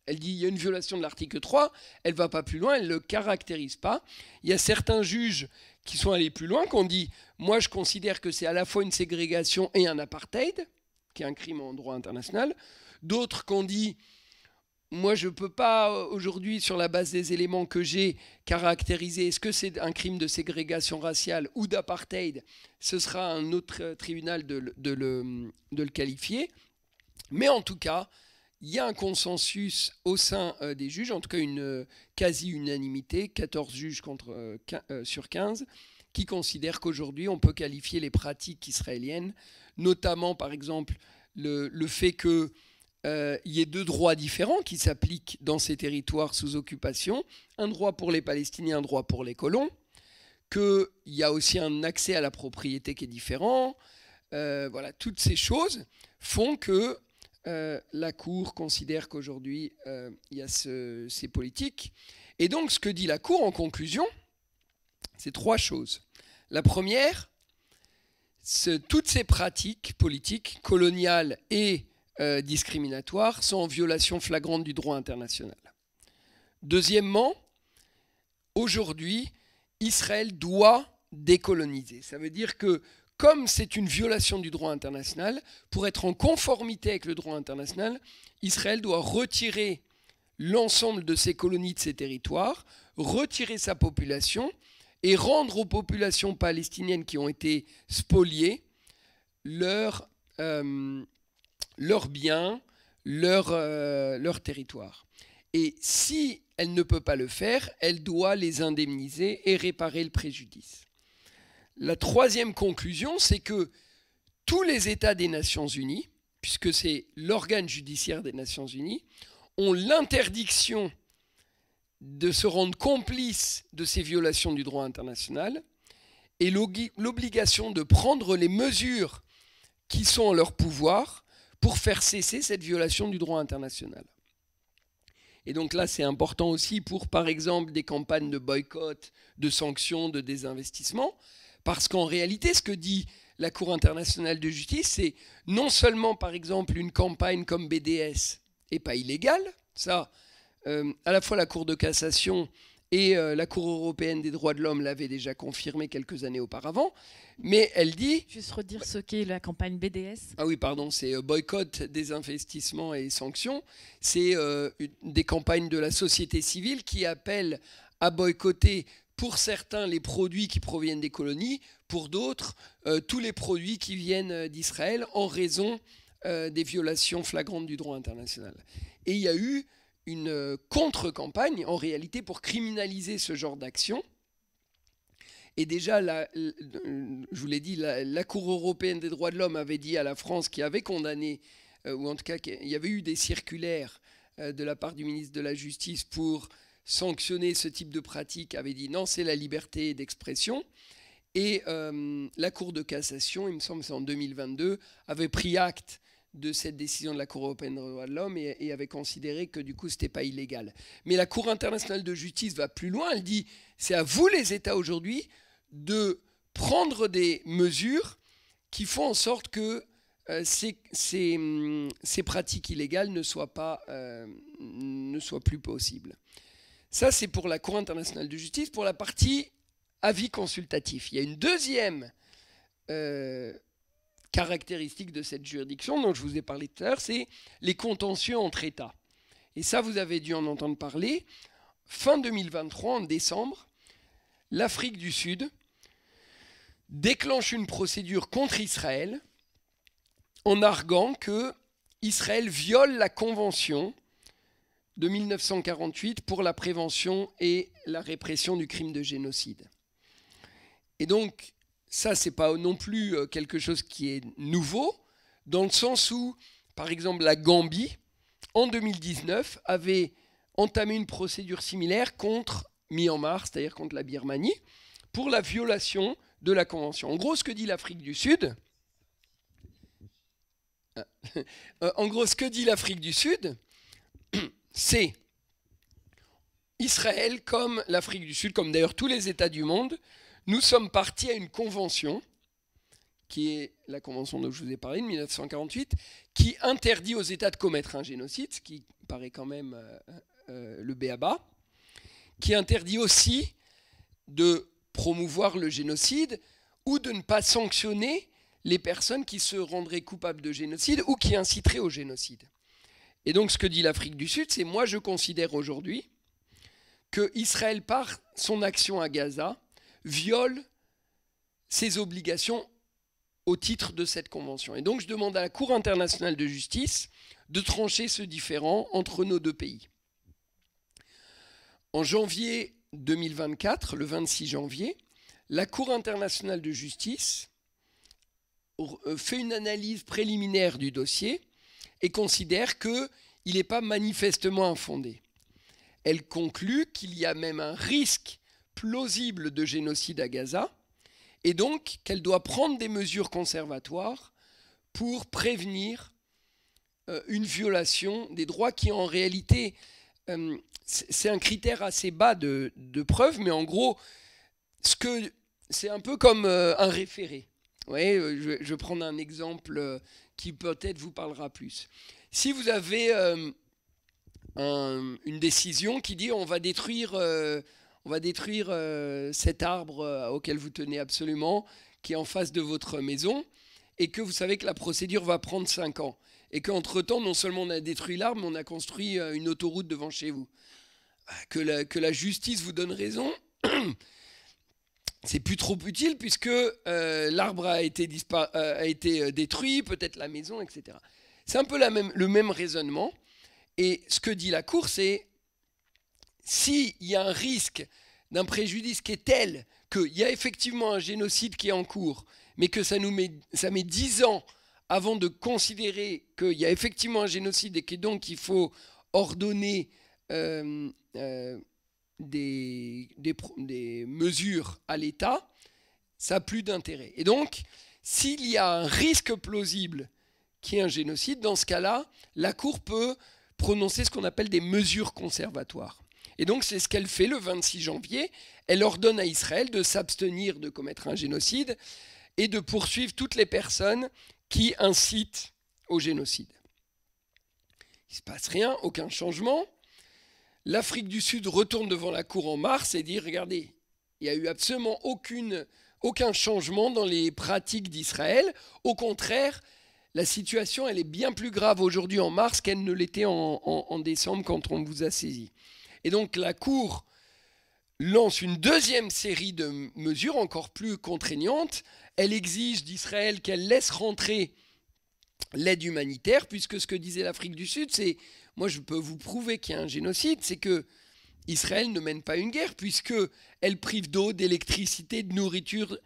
Elle dit qu'il y a une violation de l'article 3, elle ne va pas plus loin, elle ne le caractérise pas. Il y a certains juges qui sont allés plus loin, qui ont dit « moi je considère que c'est à la fois une ségrégation et un apartheid », qui est un crime en droit international. D'autres qui ont dit « moi je ne peux pas aujourd'hui, sur la base des éléments que j'ai, caractériser est-ce que c'est un crime de ségrégation raciale ou d'apartheid, ce sera un autre tribunal de le qualifier ». Mais en tout cas, il y a un consensus au sein des juges, en tout cas une quasi-unanimité, 14 juges sur 15, qui considère qu'aujourd'hui, on peut qualifier les pratiques israéliennes, notamment par exemple le fait qu'il y ait deux droits différents qui s'appliquent dans ces territoires sous occupation, un droit pour les Palestiniens, un droit pour les colons, qu'il y a aussi un accès à la propriété qui est différent. Voilà, toutes ces choses font que la Cour considère qu'aujourd'hui, il y a ces politiques. Et donc, ce que dit la Cour en conclusion, c'est trois choses. La première, toutes ces pratiques politiques, coloniales et discriminatoires, sont en violation flagrante du droit international. Deuxièmement, aujourd'hui, Israël doit décoloniser. Ça veut dire que, comme c'est une violation du droit international, pour être en conformité avec le droit international, Israël doit retirer l'ensemble de ses colonies de ses territoires, retirer sa population et rendre aux populations palestiniennes qui ont été spoliées leurs biens, leur territoire. Et si elle ne peut pas le faire, elle doit les indemniser et réparer le préjudice. La troisième conclusion, c'est que tous les États des Nations Unies, puisque c'est l'organe judiciaire des Nations Unies, ont l'interdiction de se rendre complices de ces violations du droit international et l'obligation de prendre les mesures qui sont en leur pouvoir pour faire cesser cette violation du droit international. Et donc là, c'est important aussi pour, par exemple, des campagnes de boycott, de sanctions, de désinvestissement, parce qu'en réalité, ce que dit la Cour internationale de justice, c'est non seulement, par exemple, une campagne comme BDS n'est pas illégale, ça, à la fois la Cour de cassation et la Cour européenne des droits de l'homme l'avaient déjà confirmé quelques années auparavant, mais elle dit... Juste redire ce qu'est la campagne BDS. Ah oui, pardon, c'est boycott, désinvestissement et sanctions. C'est des campagnes de la société civile qui appellent à boycotter pour certains les produits qui proviennent des colonies, pour d'autres tous les produits qui viennent d'Israël en raison des violations flagrantes du droit international. Et il y a eu une contre-campagne, en réalité, pour criminaliser ce genre d'action. Et déjà, je vous l'ai dit, la Cour européenne des droits de l'homme avait dit à la France qui avait condamné, ou en tout cas, il y avait eu des circulaires de la part du ministre de la Justice pour sanctionner ce type de pratique, avait dit non, c'est la liberté d'expression. Et la Cour de cassation, il me semble que c'est en 2022, avait pris acte de cette décision de la Cour européenne des droits de l'homme et avait considéré que du coup, ce n'était pas illégal. Mais la Cour internationale de justice va plus loin, elle dit c'est à vous les États aujourd'hui de prendre des mesures qui font en sorte que ces pratiques illégales ne soient plus possibles. Ça, c'est pour la Cour internationale de justice, pour la partie avis consultatif. Il y a une deuxième caractéristique de cette juridiction dont je vous ai parlé tout à l'heure, c'est les contentieux entre États. Et ça, vous avez dû en entendre parler. Fin 2023, en décembre, l'Afrique du Sud déclenche une procédure contre Israël en arguant que Israël viole la Convention de 1948 pour la prévention et la répression du crime de génocide. Et donc, ça, ce n'est pas non plus quelque chose qui est nouveau, dans le sens où, par exemple, la Gambie, en 2019, avait entamé une procédure similaire contre Myanmar, c'est-à-dire contre la Birmanie, pour la violation de la Convention. En gros, ce que dit l'Afrique du Sud, c'est Israël, comme l'Afrique du Sud, comme d'ailleurs tous les États du monde, nous sommes partis à une convention, qui est la convention dont je vous ai parlé, de 1948, qui interdit aux États de commettre un génocide, ce qui paraît quand même le b.a.-ba, qui interdit aussi de promouvoir le génocide ou de ne pas sanctionner les personnes qui se rendraient coupables de génocide ou qui inciteraient au génocide. Et donc ce que dit l'Afrique du Sud, c'est moi je considère aujourd'hui que Israël, par son action à Gaza, viole ses obligations au titre de cette convention. Et donc je demande à la Cour internationale de justice de trancher ce différend entre nos deux pays. En janvier 2024, le 26 janvier, la Cour internationale de justice fait une analyse préliminaire du dossier et considère qu'il n'est pas manifestement infondé. Elle conclut qu'il y a même un risque plausible de génocide à Gaza et donc qu'elle doit prendre des mesures conservatoires pour prévenir une violation des droits qui en réalité, c'est un critère assez bas de preuve, mais en gros, c'est un peu comme un référé. Ouais, je vais prendre un exemple qui peut-être vous parlera plus. Si vous avez une décision qui dit on va détruire cet arbre auquel vous tenez absolument, qui est en face de votre maison, et que vous savez que la procédure va prendre 5 ans, et qu'entre-temps, non seulement on a détruit l'arbre, mais on a construit une autoroute devant chez vous. Que la justice vous donne raison, c'est plus trop utile puisque l'arbre a été détruit, peut-être la maison, etc. C'est un peu le même raisonnement. Et ce que dit la Cour, c'est s'il y a un risque d'un préjudice qui est tel qu'il y a effectivement un génocide qui est en cours, mais que ça met 10 ans avant de considérer qu'il y a effectivement un génocide et que donc il faut ordonner des mesures à l'État, ça n'a plus d'intérêt. Et donc, s'il y a un risque plausible qu'il y ait un génocide, dans ce cas-là, la Cour peut prononcer ce qu'on appelle des mesures conservatoires. Et donc, c'est ce qu'elle fait le 26 janvier. Elle ordonne à Israël de s'abstenir de commettre un génocide et de poursuivre toutes les personnes qui incitent au génocide. Il ne se passe rien, aucun changement. L'Afrique du Sud retourne devant la Cour en mars et dit, regardez, il n'y a eu absolument aucun changement dans les pratiques d'Israël. Au contraire, la situation elle est bien plus grave aujourd'hui en mars qu'elle ne l'était en décembre quand on vous a saisi. Et donc la Cour lance une deuxième série de mesures encore plus contraignantes. Elle exige d'Israël qu'elle laisse rentrer l'aide humanitaire, puisque ce que disait l'Afrique du Sud, c'est, moi je peux vous prouver qu'il y a un génocide, c'est que Israël ne mène pas une guerre, puisqu'elle prive d'eau, d'électricité, de nourriture,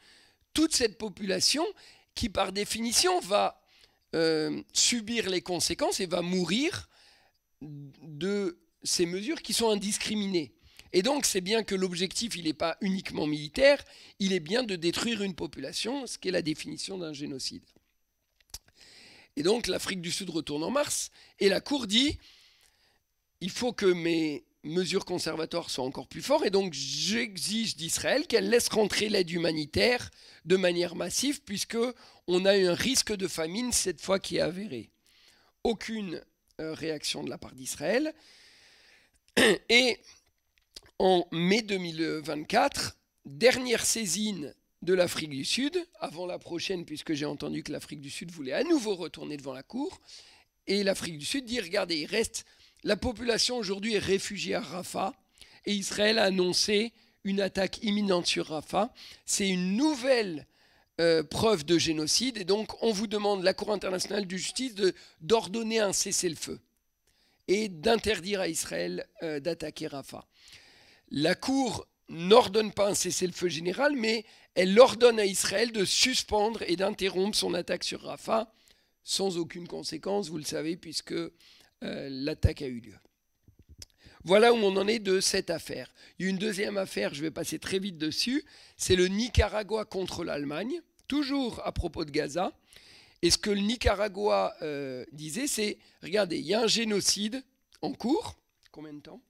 toute cette population qui par définition va subir les conséquences et va mourir de ces mesures qui sont indiscriminées. Et donc c'est bien que l'objectif il n'est pas uniquement militaire, il est bien de détruire une population, ce qui est la définition d'un génocide. Et donc l'Afrique du Sud retourne en mars, et la Cour dit il faut que mes mesures conservatoires soient encore plus fortes, et donc j'exige d'Israël qu'elle laisse rentrer l'aide humanitaire de manière massive, puisqu'on a eu un risque de famine cette fois qui est avéré. Aucune réaction de la part d'Israël. Et en mai 2024, dernière saisine de l'Afrique du Sud, avant la prochaine, puisque j'ai entendu que l'Afrique du Sud voulait à nouveau retourner devant la Cour, et l'Afrique du Sud dit, regardez, la population aujourd'hui est réfugiée à Rafah, et Israël a annoncé une attaque imminente sur Rafah. C'est une nouvelle preuve de génocide, et donc on vous demande, la Cour internationale de justice, d'ordonner un cessez-le-feu et d'interdire à Israël d'attaquer Rafah. La Cour n'ordonne pas un cessez-le-feu général, mais elle ordonne à Israël de suspendre et d'interrompre son attaque sur Rafah sans aucune conséquence, vous le savez, puisque l'attaque a eu lieu. Voilà où on en est de cette affaire. Il y a une deuxième affaire, je vais passer très vite dessus, c'est le Nicaragua contre l'Allemagne, toujours à propos de Gaza. Et ce que le Nicaragua disait, c'est, regardez, il y a un génocide en cours. Combien de temps ?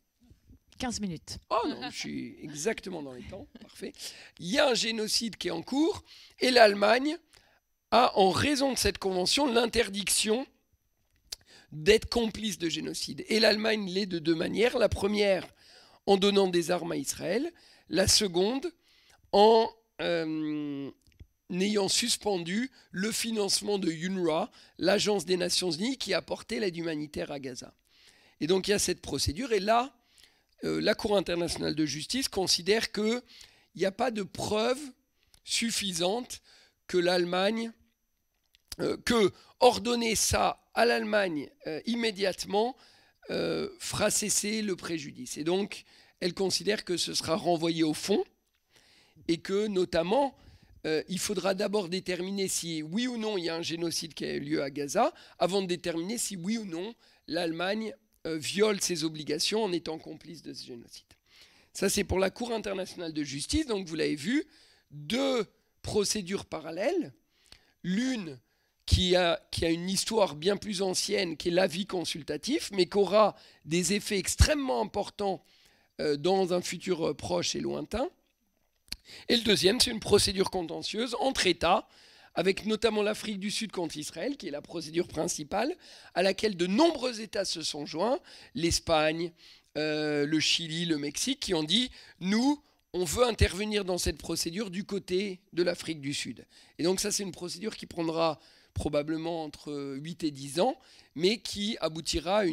15 minutes. Oh non, je suis exactement dans les temps, parfait. Il y a un génocide qui est en cours, et l'Allemagne a, en raison de cette convention, l'interdiction d'être complice de génocide. Et l'Allemagne l'est de deux manières. La première, en donnant des armes à Israël. La seconde, en ayant suspendu le financement de UNRWA, l'agence des Nations Unies qui apportait l'aide humanitaire à Gaza. Et donc il y a cette procédure. Et là, la Cour internationale de justice considère qu'il n'y a pas de preuve suffisante que l'Allemagne, que ordonner ça à l'Allemagne immédiatement fera cesser le préjudice. Et donc, elle considère que ce sera renvoyé au fond et que notamment il faudra d'abord déterminer si oui ou non il y a un génocide qui a eu lieu à Gaza, avant de déterminer si oui ou non l'Allemagne viole ses obligations en étant complice de ce génocide. Ça, c'est pour la Cour internationale de justice. Donc, vous l'avez vu, 2 procédures parallèles. L'une qui a une histoire bien plus ancienne, qui est l'avis consultatif, mais qui aura des effets extrêmement importants dans un futur proche et lointain. Et le deuxième, c'est une procédure contentieuse entre États, avec notamment l'Afrique du Sud contre Israël, qui est la procédure principale, à laquelle de nombreux États se sont joints, l'Espagne, le Chili, le Mexique, qui ont dit « nous, on veut intervenir dans cette procédure du côté de l'Afrique du Sud ». Et donc ça, c'est une procédure qui prendra probablement entre 8 et 10 ans, mais qui aboutira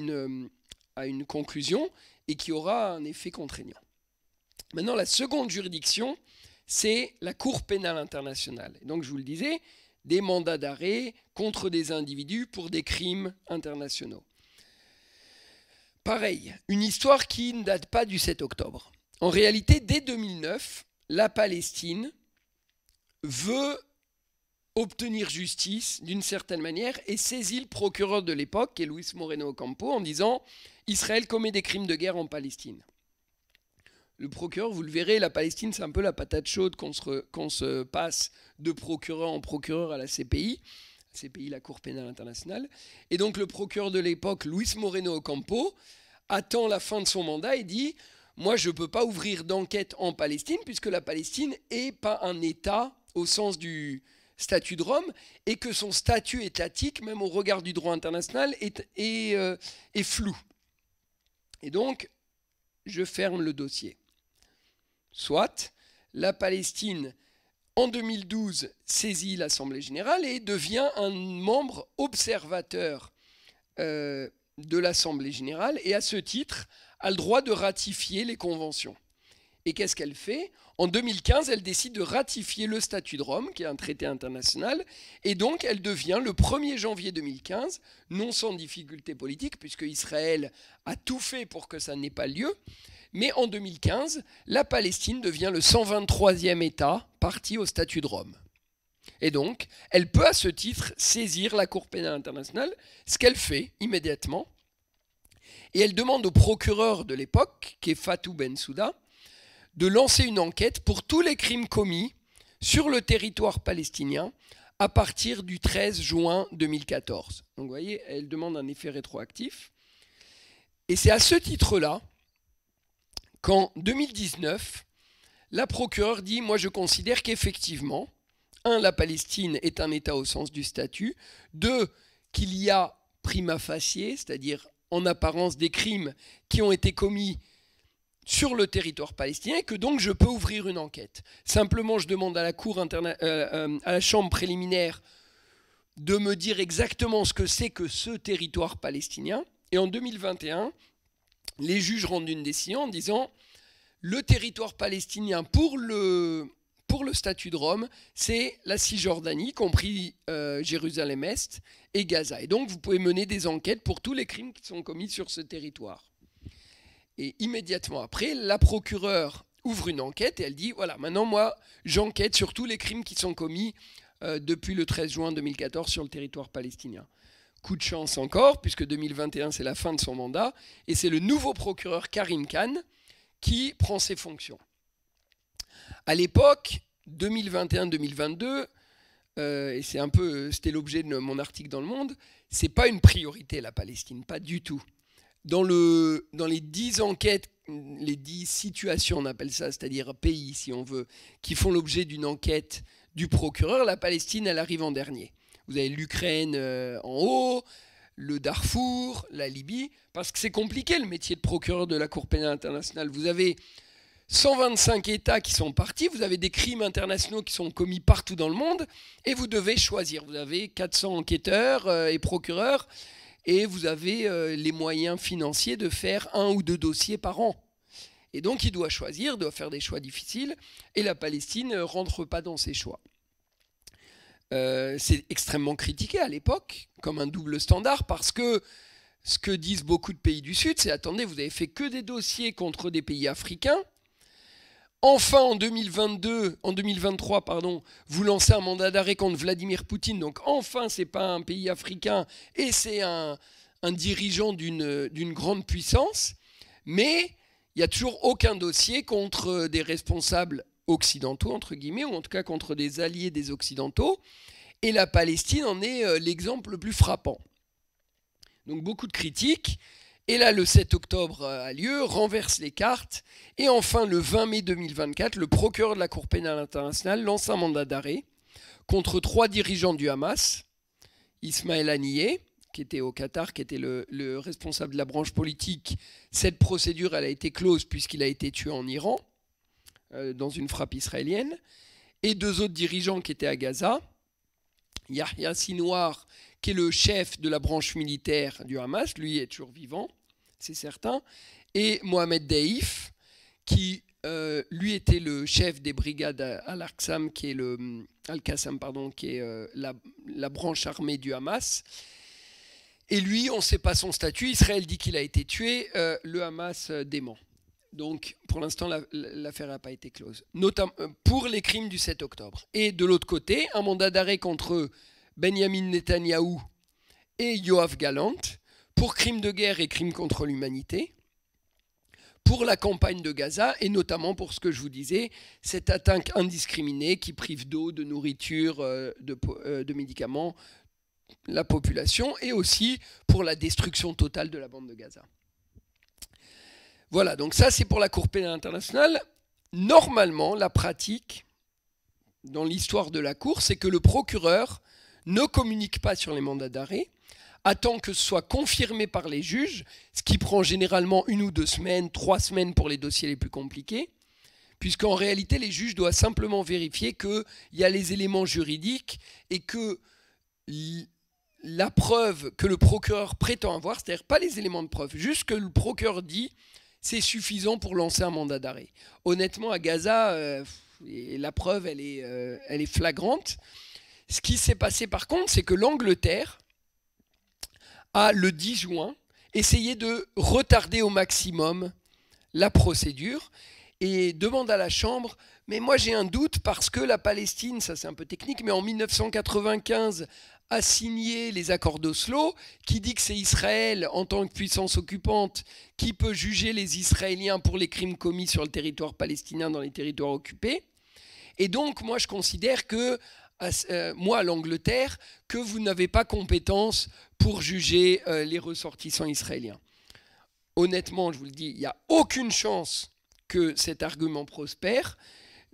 à une conclusion et qui aura un effet contraignant. Maintenant, la seconde juridiction, c'est la Cour pénale internationale. Et donc, je vous le disais, des mandats d'arrêt contre des individus pour des crimes internationaux. Pareil, une histoire qui ne date pas du 7 octobre. En réalité, dès 2009, la Palestine veut obtenir justice d'une certaine manière et saisit le procureur de l'époque, qui est Luis Moreno Ocampo, en disant « Israël commet des crimes de guerre en Palestine ». Le procureur, vous le verrez, la Palestine, c'est un peu la patate chaude qu'on se passe de procureur en procureur à la CPI. CPI, la Cour pénale internationale. Et donc le procureur de l'époque, Luis Moreno Ocampo, attend la fin de son mandat et dit « Moi, je ne peux pas ouvrir d'enquête en Palestine puisque la Palestine n'est pas un État au sens du statut de Rome et que son statut étatique, même au regard du droit international, est flou. Et donc, je ferme le dossier. » Soit, la Palestine, en 2012, saisit l'Assemblée générale et devient un membre observateur de l'Assemblée générale et à ce titre a le droit de ratifier les conventions. Et qu'est-ce qu'elle fait ? En 2015, elle décide de ratifier le statut de Rome, qui est un traité international, et donc elle devient le 1er janvier 2015, non sans difficulté politique, puisque Israël a tout fait pour que ça n'ait pas lieu, mais en 2015, la Palestine devient le 123e État parti au statut de Rome. Et donc, elle peut à ce titre saisir la Cour pénale internationale, ce qu'elle fait immédiatement, et elle demande au procureur de l'époque, qui est Fatou Bensouda, de lancer une enquête pour tous les crimes commis sur le territoire palestinien à partir du 13 juin 2014. Donc vous voyez, elle demande un effet rétroactif. Et c'est à ce titre-là qu'en 2019, la procureure dit « Moi, je considère qu'effectivement, 1, la Palestine est un État au sens du statut, 2, qu'il y a prima facie, c'est-à-dire en apparence des crimes qui ont été commis sur le territoire palestinien et que donc je peux ouvrir une enquête. Simplement, je demande à la à la chambre préliminaire de me dire exactement ce que c'est que ce territoire palestinien. Et en 2021, les juges rendent une décision en disant le territoire palestinien pour le statut de Rome, c'est la Cisjordanie, compris Jérusalem-Est et Gaza. Et donc, vous pouvez mener des enquêtes pour tous les crimes qui sont commis sur ce territoire. Et immédiatement après, la procureure ouvre une enquête et elle dit, voilà, maintenant moi, j'enquête sur tous les crimes qui sont commis depuis le 13 juin 2014 sur le territoire palestinien. Coup de chance encore, puisque 2021, c'est la fin de son mandat, et c'est le nouveau procureur Karim Khan qui prend ses fonctions. À l'époque, 2021-2022, et c'était l'objet de mon article dans Le Monde, c'est pas une priorité la Palestine, pas du tout. Dans les 10 enquêtes, les 10 situations, on appelle ça, c'est-à-dire pays, si on veut, qui font l'objet d'une enquête du procureur, la Palestine, elle arrive en dernier. Vous avez l'Ukraine en haut, le Darfour, la Libye, parce que c'est compliqué le métier de procureur de la Cour pénale internationale. Vous avez 125 États qui sont partis, vous avez des crimes internationaux qui sont commis partout dans le monde, et vous devez choisir. Vous avez 400 enquêteurs et procureurs, et vous avez les moyens financiers de faire 1 ou 2 dossiers par an. Et donc il doit choisir, doit faire des choix difficiles, et la Palestine ne rentre pas dans ces choix. C'est extrêmement critiqué à l'époque, comme un double standard, parce que ce que disent beaucoup de pays du Sud, c'est « Attendez, vous avez fait que des dossiers contre des pays africains. Enfin, en 2023, pardon, vous lancez un mandat d'arrêt contre Vladimir Poutine. Donc enfin, ce n'est pas un pays africain et c'est un dirigeant d'une grande puissance. Mais il n'y a toujours aucun dossier contre des responsables occidentaux, entre guillemets, ou en tout cas contre des alliés des Occidentaux. Et la Palestine en est l'exemple le plus frappant. Donc beaucoup de critiques. Et là, le 7 octobre a lieu, renverse les cartes. Et enfin, le 20 mai 2024, le procureur de la Cour pénale internationale lance un mandat d'arrêt contre 3 dirigeants du Hamas. Ismaël Haniyeh, qui était au Qatar, qui était le responsable de la branche politique. Cette procédure, elle a été close puisqu'il a été tué en Iran, dans une frappe israélienne. Et 2 autres dirigeants qui étaient à Gaza. Yahya Sinwar, qui est le chef de la branche militaire du Hamas, lui est toujours vivant, c'est certain, et Mohamed Daif, qui lui était le chef des brigades Al-Qassam, qui est la branche armée du Hamas. Et lui, on ne sait pas son statut, Israël dit qu'il a été tué, le Hamas dément. Donc, pour l'instant, l'affaire n'a pas été close, notamment pour les crimes du 7 octobre. Et de l'autre côté, un mandat d'arrêt contre Benjamin Netanyahou et Yoav Gallant pour crimes de guerre et crimes contre l'humanité, pour la campagne de Gaza et notamment pour ce que je vous disais, cette atteinte indiscriminée qui prive d'eau, de nourriture, de médicaments la population et aussi pour la destruction totale de la bande de Gaza. Voilà, donc ça c'est pour la Cour pénale internationale. Normalement, la pratique dans l'histoire de la Cour, c'est que le procureur ne communique pas sur les mandats d'arrêt, attend que ce soit confirmé par les juges, ce qui prend généralement 1 ou 2 semaines, 3 semaines pour les dossiers les plus compliqués, puisqu'en réalité, les juges doivent simplement vérifier qu'il y a les éléments juridiques et que la preuve que le procureur prétend avoir, c'est-à-dire pas les éléments de preuve, juste que le procureur dit c'est suffisant pour lancer un mandat d'arrêt. Honnêtement, à Gaza, la preuve, elle est flagrante. Ce qui s'est passé par contre, c'est que l'Angleterre a, le 10 juin, essayé de retarder au maximum la procédure et demande à la Chambre, mais moi j'ai un doute parce que la Palestine, ça c'est un peu technique, mais en 1995 a signé les accords d'Oslo, qui dit que c'est Israël, en tant que puissance occupante, qui peut juger les Israéliens pour les crimes commis sur le territoire palestinien dans les territoires occupés. Et donc, moi, je considère que, moi, l'Angleterre, que vous n'avez pas compétence pour juger les ressortissants israéliens. Honnêtement, je vous le dis, il n'y a aucune chance que cet argument prospère.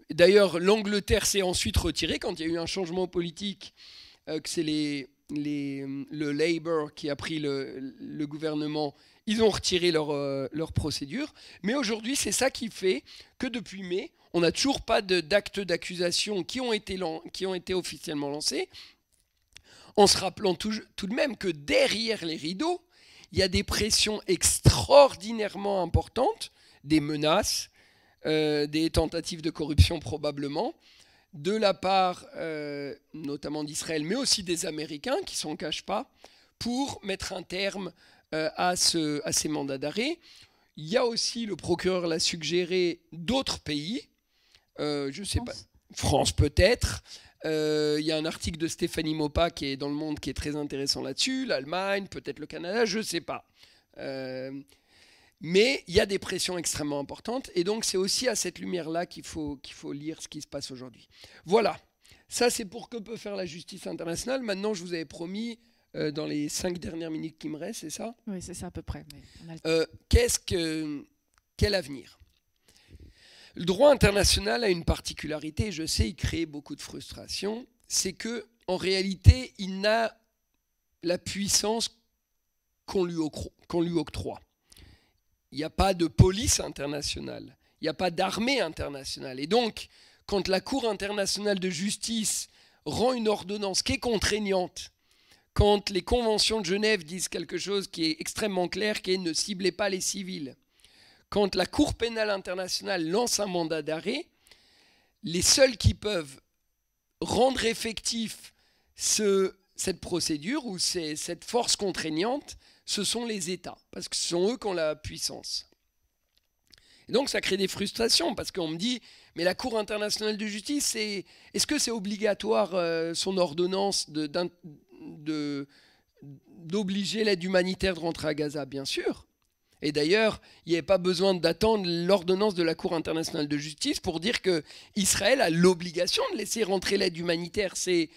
D'ailleurs, l'Angleterre s'est ensuite retirée quand il y a eu un changement politique, que c'est le Labour qui a pris le gouvernement, ils ont retiré leur procédure. Mais aujourd'hui, c'est ça qui fait que depuis mai, on n'a toujours pas d'actes d'accusation qui ont été officiellement lancés, en se rappelant tout de même que derrière les rideaux, il y a des pressions extraordinairement importantes, des menaces, des tentatives de corruption probablement, de la part notamment d'Israël, mais aussi des Américains qui ne s'en cachent pas, pour mettre un terme à ces mandats d'arrêt. Il y a aussi, le procureur l'a suggéré, d'autres pays, je ne sais pas, France peut-être. Il y a un article de Stéphanie Mopa qui est dans Le Monde qui est très intéressant là-dessus, l'Allemagne, peut-être le Canada, je ne sais pas. Mais il y a des pressions extrêmement importantes et donc c'est aussi à cette lumière-là qu'il faut lire ce qui se passe aujourd'hui. Voilà, ça c'est pour que peut faire la justice internationale. Maintenant, je vous avais promis dans les 5 dernières minutes qui me restent, c'est ça ? Oui, c'est ça à peu près. Mais quel avenir ? Le droit international a une particularité, je sais, il crée beaucoup de frustration, c'est qu'en réalité, il n'a la puissance qu'on lui octroie. Il n'y a pas de police internationale, il n'y a pas d'armée internationale. Et donc, quand la Cour internationale de justice rend une ordonnance qui est contraignante, quand les conventions de Genève disent quelque chose qui est extrêmement clair, qui est ne ciblez pas les civils, quand la Cour pénale internationale lance un mandat d'arrêt, les seuls qui peuvent rendre effectif cette procédure ou cette force contraignante, ce sont les États, parce que ce sont eux qui ont la puissance. Et donc ça crée des frustrations parce qu'on me dit, mais la Cour internationale de justice, est-ce que c'est obligatoire son ordonnance d'obliger l'aide humanitaire de rentrer à Gaza? Bien sûr. Et d'ailleurs, il n'y avait pas besoin d'attendre l'ordonnance de la Cour internationale de justice pour dire qu'Israël a l'obligation de laisser rentrer l'aide humanitaire. C'est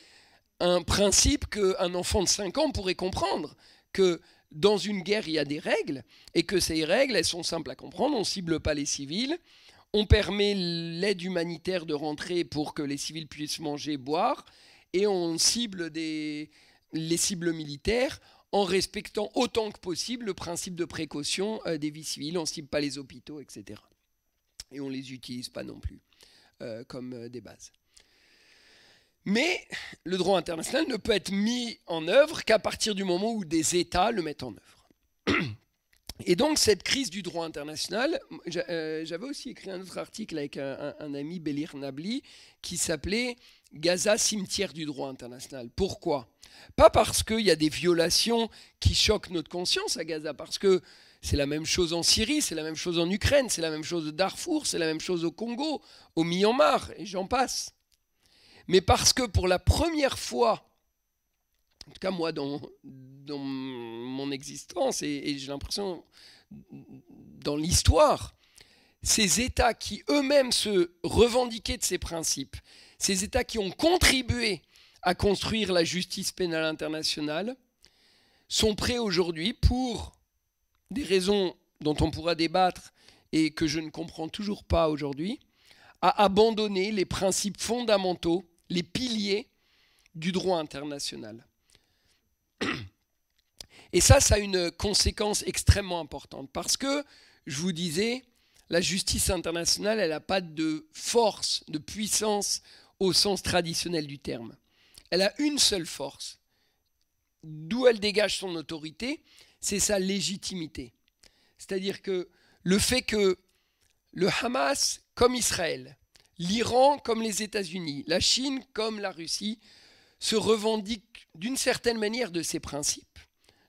un principe qu'un enfant de 5 ans pourrait comprendre, que dans une guerre, il y a des règles, et que ces règles, elles sont simples à comprendre. On ne cible pas les civils, on permet l'aide humanitaire de rentrer pour que les civils puissent manger, boire, et on cible les cibles militaires en respectant autant que possible le principe de précaution des vies civiles. On ne cible pas les hôpitaux, etc. Et on ne les utilise pas non plus comme des bases. Mais le droit international ne peut être mis en œuvre qu'à partir du moment où des États le mettent en œuvre. Et donc cette crise du droit international, j'avais aussi écrit un autre article avec un ami, Belir Nabli, qui s'appelait « Gaza, cimetière du droit international ». Pourquoi ? Pas parce qu'il y a des violations qui choquent notre conscience à Gaza, parce que c'est la même chose en Syrie, c'est la même chose en Ukraine, c'est la même chose au Darfour, c'est la même chose au Congo, au Myanmar, et j'en passe. Mais parce que pour la première fois, en tout cas moi dans mon existence, et j'ai l'impression dans l'histoire, ces États qui eux-mêmes se revendiquaient de ces principes, ces États qui ont contribué à construire la justice pénale internationale, sont prêts aujourd'hui, pour des raisons dont on pourra débattre et que je ne comprends toujours pas aujourd'hui, à abandonner les principes fondamentaux, les piliers du droit international. Et ça a une conséquence extrêmement importante, parce que, je vous disais, la justice internationale, elle n'a pas de force, de puissance au sens traditionnel du terme. Elle a une seule force, d'où elle dégage son autorité, c'est sa légitimité. C'est-à-dire que le fait que le Hamas, comme Israël, l'Iran comme les États-Unis, la Chine comme la Russie, se revendiquent d'une certaine manière de ces principes.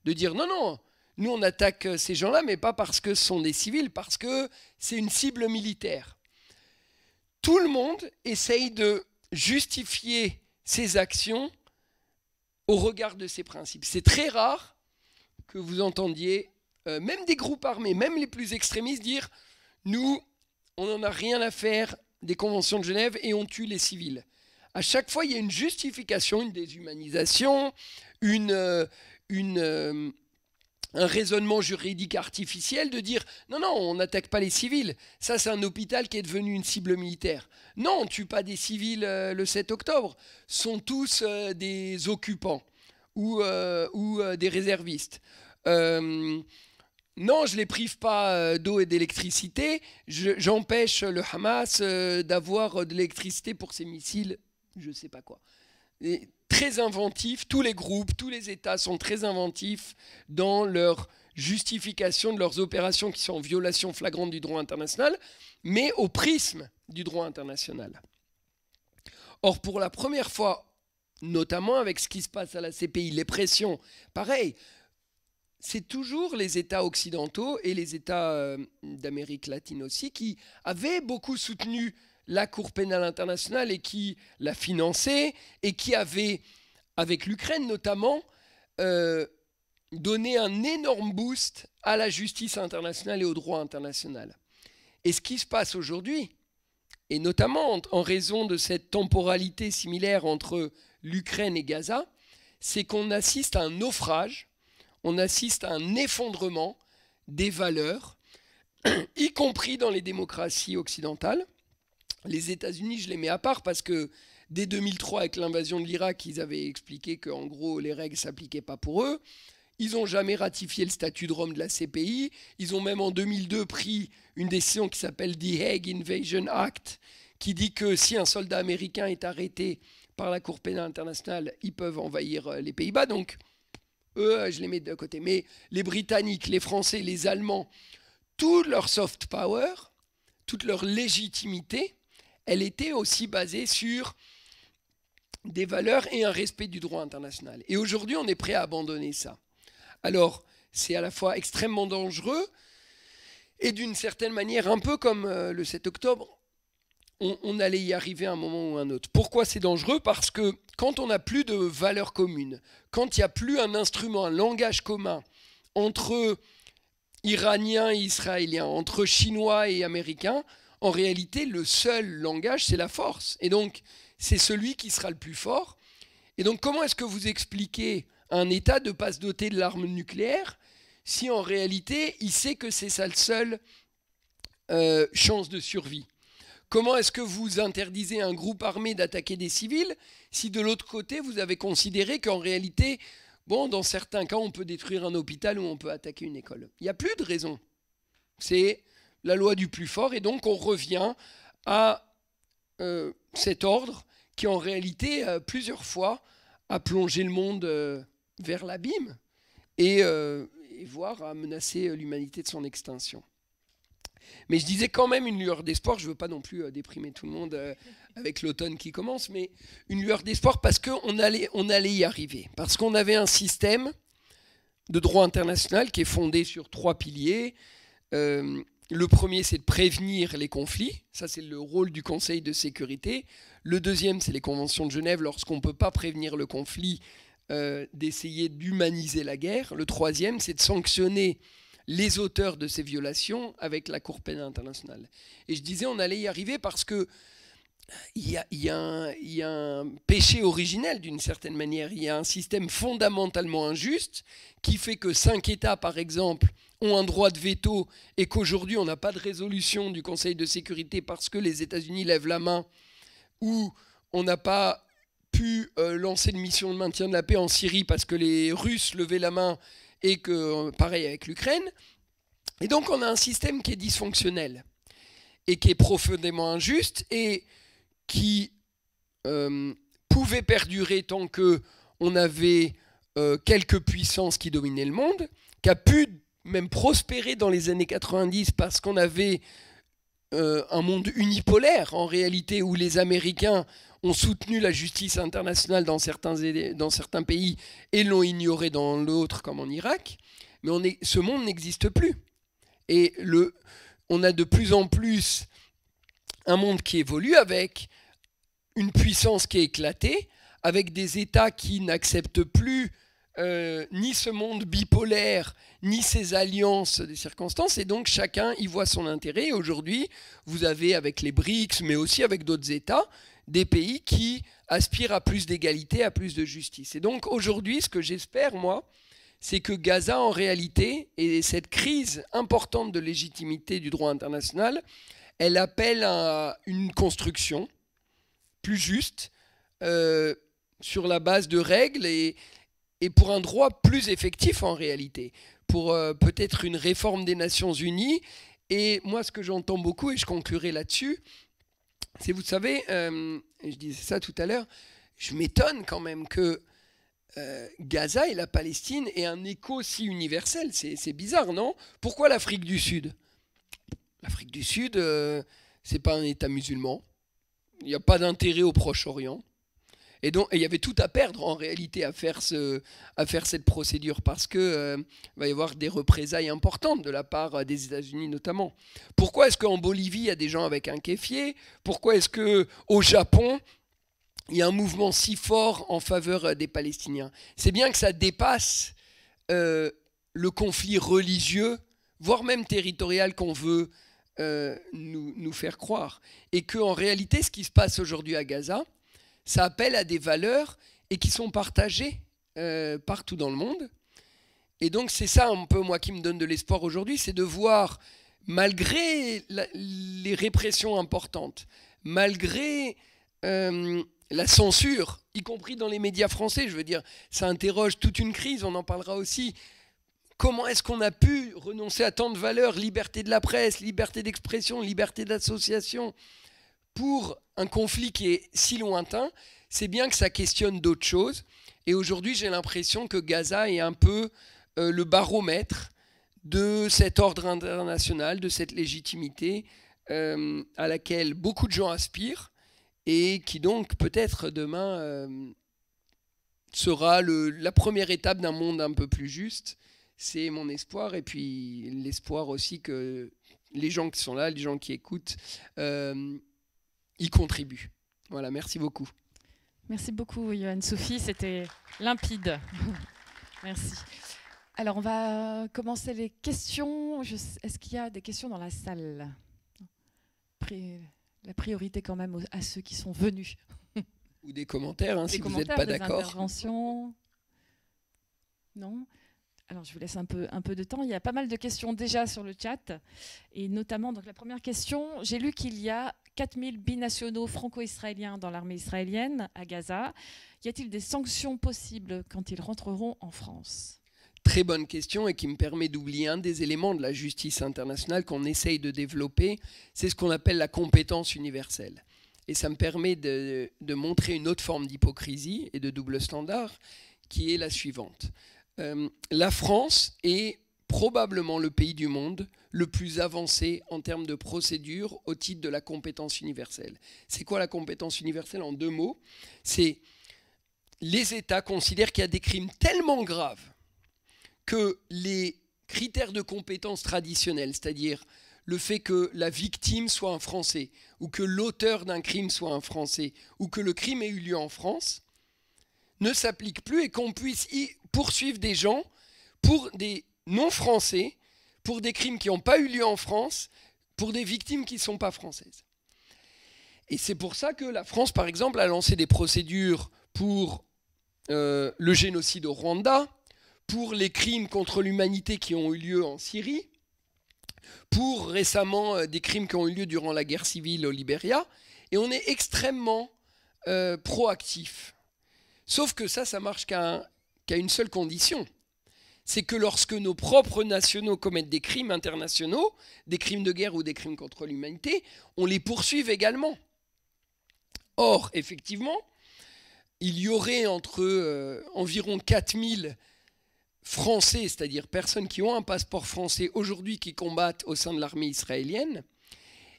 De dire non, non, nous on attaque ces gens-là, mais pas parce que ce sont des civils, parce que c'est une cible militaire. Tout le monde essaye de justifier ses actions au regard de ces principes. C'est très rare que vous entendiez, même des groupes armés, même les plus extrémistes, dire « nous, on n'en a rien à faire des conventions de Genève et on tue les civils ». À chaque fois, il y a une justification, une déshumanisation, un raisonnement juridique artificiel de dire « non, non, on n'attaque pas les civils. Ça, c'est un hôpital qui est devenu une cible militaire. Non, on ne tue pas des civils le 7 octobre. Ce sont tous des occupants ou des réservistes. Non, je ne les prive pas d'eau et d'électricité. J'empêche le Hamas d'avoir de l'électricité pour ses missiles, je ne sais pas quoi. » Et très inventifs, tous les groupes, tous les États sont très inventifs dans leur justification de leurs opérations qui sont en violation flagrante du droit international, mais au prisme du droit international. Or, pour la première fois, notamment avec ce qui se passe à la CPI, les pressions, pareil, c'est toujours les États occidentaux et les États d'Amérique latine aussi qui avaient beaucoup soutenu la Cour pénale internationale et qui l'a financée et qui avait, avec l'Ukraine notamment, donné un énorme boost à la justice internationale et au droit international. Et ce qui se passe aujourd'hui, et notamment en raison de cette temporalité similaire entre l'Ukraine et Gaza, c'est qu'on assiste à un naufrage, on assiste à un effondrement des valeurs, y compris dans les démocraties occidentales. Les États-Unis, je les mets à part parce que dès 2003, avec l'invasion de l'Irak, ils avaient expliqué qu'en gros, les règles ne s'appliquaient pas pour eux. Ils n'ont jamais ratifié le statut de Rome de la CPI. Ils ont même en 2002 pris une décision qui s'appelle The Hague Invasion Act, qui dit que si un soldat américain est arrêté par la Cour pénale internationale, ils peuvent envahir les Pays-Bas. Donc, eux, je les mets de côté. Mais les Britanniques, les Français, les Allemands, toute leur soft power, toute leur légitimité, elle était aussi basée sur des valeurs et un respect du droit international. Et aujourd'hui, on est prêt à abandonner ça. Alors, c'est à la fois extrêmement dangereux Et d'une certaine manière, un peu comme le 7 octobre, on allait y arriver à un moment ou à un autre. Pourquoi c'est dangereux? Parce que quand on n'a plus de valeurs communes, quand il n'y a plus un instrument, un langage commun entre Iraniens et Israéliens, entre Chinois et Américains, en réalité, le seul langage, c'est la force. Et donc, c'est celui qui sera le plus fort. Et donc, comment est-ce que vous expliquez à un État de ne pas se doter de l'arme nucléaire si en réalité, il sait que c'est sa seule chance de survie? Comment est-ce que vous interdisez à un groupe armé d'attaquer des civils si de l'autre côté, vous avez considéré qu'en réalité, bon, dans certains cas, on peut détruire un hôpital ou on peut attaquer une école? Il n'y a plus de raison. C'est la loi du plus fort. Et donc, on revient à cet ordre qui, en réalité, plusieurs fois, a plongé le monde vers l'abîme et voire à menacer l'humanité de son extinction. Mais je disais quand même une lueur d'espoir. Je ne veux pas non plus déprimer tout le monde avec l'automne qui commence, mais une lueur d'espoir parce qu'on allait y arriver. Parce qu'on avait un système de droit international qui est fondé sur 3 piliers. Le premier, c'est de prévenir les conflits. Ça, c'est le rôle du Conseil de sécurité. Le deuxième, c'est les conventions de Genève. Lorsqu'on ne peut pas prévenir le conflit, d'essayer d'humaniser la guerre. Le troisième, c'est de sanctionner les auteurs de ces violations avec la Cour pénale internationale. Et je disais, on allait y arriver parce que il y a un péché originel d'une certaine manière. Il y a un système fondamentalement injuste qui fait que 5 États, par exemple, ont un droit de veto et qu'aujourd'hui, on n'a pas de résolution du Conseil de sécurité parce que les États-Unis lèvent la main ou on n'a pas pu lancer une mission de maintien de la paix en Syrie parce que les Russes levaient la main et que, pareil avec l'Ukraine. Et donc, on a un système qui est dysfonctionnel et qui est profondément injuste et qui pouvait perdurer tant qu'on avait quelques puissances qui dominaient le monde, qui a pu même prospérer dans les années 90 parce qu'on avait un monde unipolaire en réalité où les Américains ont soutenu la justice internationale dans certains pays et l'ont ignoré dans l'autre comme en Irak. Mais ce monde n'existe plus. Et on a de plus en plus un monde qui évolue avec une puissance qui est éclatée, avec des États qui n'acceptent plus ni ce monde bipolaire, ni ces alliances des circonstances, et donc chacun y voit son intérêt. Et aujourd'hui, vous avez avec les BRICS, mais aussi avec d'autres États, des pays qui aspirent à plus d'égalité, à plus de justice. Et donc aujourd'hui, ce que j'espère, moi, c'est que Gaza, en réalité, et cette crise importante de légitimité du droit international, elle appelle à une construction plus juste, sur la base de règles et pour un droit plus effectif en réalité, pour peut-être une réforme des Nations Unies. Et moi, ce que j'entends beaucoup, et je conclurai là-dessus, c'est, vous savez, et je disais ça tout à l'heure, je m'étonne quand même que Gaza et la Palestine aient un écho si universel. C'est bizarre, non? Pourquoi l'Afrique du Sud? L'Afrique du Sud, c'est pas un État musulman. Il n'y a pas d'intérêt au Proche-Orient. Et donc, il y avait tout à perdre en réalité à faire cette procédure parce qu'il va y avoir des représailles importantes de la part des États-Unis notamment. Pourquoi est-ce qu'en Bolivie, il y a des gens avec un kéfier? Pourquoi est-ce qu'au Japon, il y a un mouvement si fort en faveur des Palestiniens? C'est bien que ça dépasse le conflit religieux, voire même territorial qu'on veut nous faire croire. Et qu'en réalité, ce qui se passe aujourd'hui à Gaza, ça appelle à des valeurs et qui sont partagées partout dans le monde. Et donc c'est ça un peu moi qui me donne de l'espoir aujourd'hui, c'est de voir, malgré les répressions importantes, malgré la censure, y compris dans les médias français, je veux dire, ça interroge toute une crise, on en parlera aussi. Comment est-ce qu'on a pu renoncer à tant de valeurs, liberté de la presse, liberté d'expression, liberté d'association, pour un conflit qui est si lointain? C'est bien que ça questionne d'autres choses. Et aujourd'hui, j'ai l'impression que Gaza est un peu le baromètre de cet ordre international, de cette légitimité à laquelle beaucoup de gens aspirent et qui donc peut-être demain sera la première étape d'un monde un peu plus juste C'est mon espoir, et puis l'espoir aussi que les gens qui sont là, les gens qui écoutent, y contribuent. Voilà, merci beaucoup. Merci beaucoup, Johan Sophie, c'était limpide. Merci. Alors, on va commencer les questions. Est-ce qu'il y a des questions dans la salle? La priorité quand même à ceux qui sont venus. Ou des commentaires, hein, si vous n'êtes pas d'accord. Des interventions? Non? Alors, je vous laisse un peu de temps. Il y a pas mal de questions déjà sur le chat. Et notamment, donc, la première question, j'ai lu qu'il y a 4000 binationaux franco-israéliens dans l'armée israélienne à Gaza. Y a-t-il des sanctions possibles quand ils rentreront en France? Très bonne question, et qui me permet d'oublier un des éléments de la justice internationale qu'on essaye de développer. C'est ce qu'on appelle la compétence universelle. Et ça me permet de montrer une autre forme d'hypocrisie et de double standard, qui est la suivante. La France est probablement le pays du monde le plus avancé en termes de procédure au titre de la compétence universelle. C'est quoi la compétence universelle en 2 mots? C'est les États considèrent qu'il y a des crimes tellement graves que les critères de compétence traditionnels, c'est-à-dire le fait que la victime soit un Français, ou que l'auteur d'un crime soit un Français, ou que le crime ait eu lieu en France, ne s'appliquent plus, et qu'on puisse y poursuivre des gens pour des non-français, pour des crimes qui n'ont pas eu lieu en France, pour des victimes qui ne sont pas françaises. Et c'est pour ça que la France, par exemple, a lancé des procédures pour le génocide au Rwanda, pour les crimes contre l'humanité qui ont eu lieu en Syrie, pour récemment des crimes qui ont eu lieu durant la guerre civile au Libéria, et on est extrêmement proactif. Sauf que ça marche qu'à une seule condition. C'est que lorsque nos propres nationaux commettent des crimes internationaux, des crimes de guerre ou des crimes contre l'humanité, on les poursuive également. Or, effectivement, il y aurait environ 4000 Français, c'est-à-dire personnes qui ont un passeport français aujourd'hui qui combattent au sein de l'armée israélienne,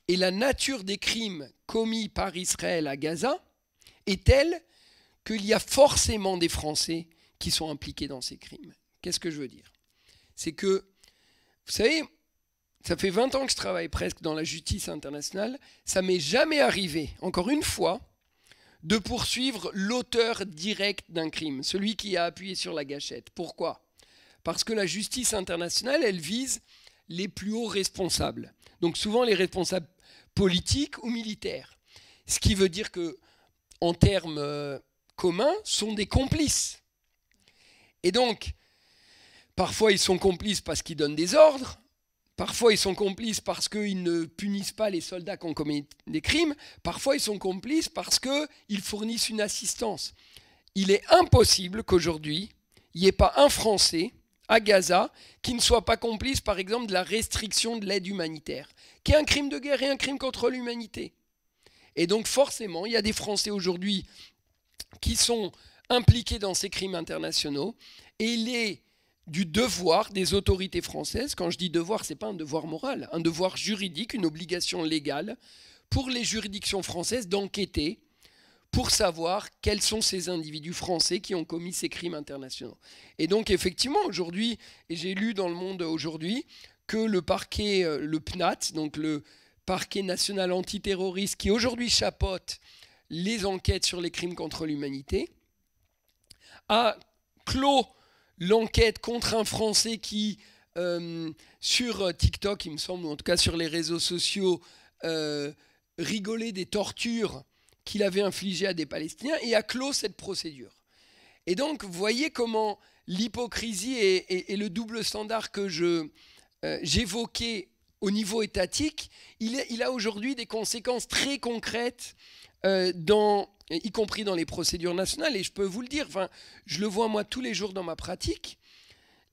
et la nature des crimes commis par Israël à Gaza est telle qu'il y a forcément des Français qui sont impliqués dans ces crimes. Qu'est-ce que je veux dire? C'est que, vous savez, ça fait 20 ans que je travaille presque dans la justice internationale, ça m'est jamais arrivé, encore une fois, de poursuivre l'auteur direct d'un crime, celui qui a appuyé sur la gâchette. Pourquoi? Parce que la justice internationale, elle vise les plus hauts responsables. Donc souvent les responsables politiques ou militaires. Ce qui veut dire que, en termes communs, sont des complices. Et donc, parfois ils sont complices parce qu'ils donnent des ordres, parfois ils sont complices parce qu'ils ne punissent pas les soldats qui ont commis des crimes, parfois ils sont complices parce qu'ils fournissent une assistance. Il est impossible qu'aujourd'hui, il n'y ait pas un Français à Gaza qui ne soit pas complice, par exemple, de la restriction de l'aide humanitaire, qui est un crime de guerre et un crime contre l'humanité. Et donc forcément, il y a des Français aujourd'hui qui sont impliqués dans ces crimes internationaux, et il est du devoir des autorités françaises, quand je dis devoir, ce n'est pas un devoir moral, un devoir juridique, une obligation légale, pour les juridictions françaises d'enquêter pour savoir quels sont ces individus français qui ont commis ces crimes internationaux. Et donc effectivement aujourd'hui, et j'ai lu dans Le Monde aujourd'hui, que le parquet, le PNAT, donc le parquet national antiterroriste, qui aujourd'hui chapeaute les enquêtes sur les crimes contre l'humanité, a clos l'enquête contre un Français qui, sur TikTok, il me semble, ou en tout cas sur les réseaux sociaux, rigolait des tortures qu'il avait infligées à des Palestiniens, et a clos cette procédure. Et donc, vous voyez comment l'hypocrisie et le double standard que j'évoquais au niveau étatique, il a aujourd'hui des conséquences très concrètes, y compris dans les procédures nationales. Et je peux vous le dire, je le vois moi tous les jours dans ma pratique,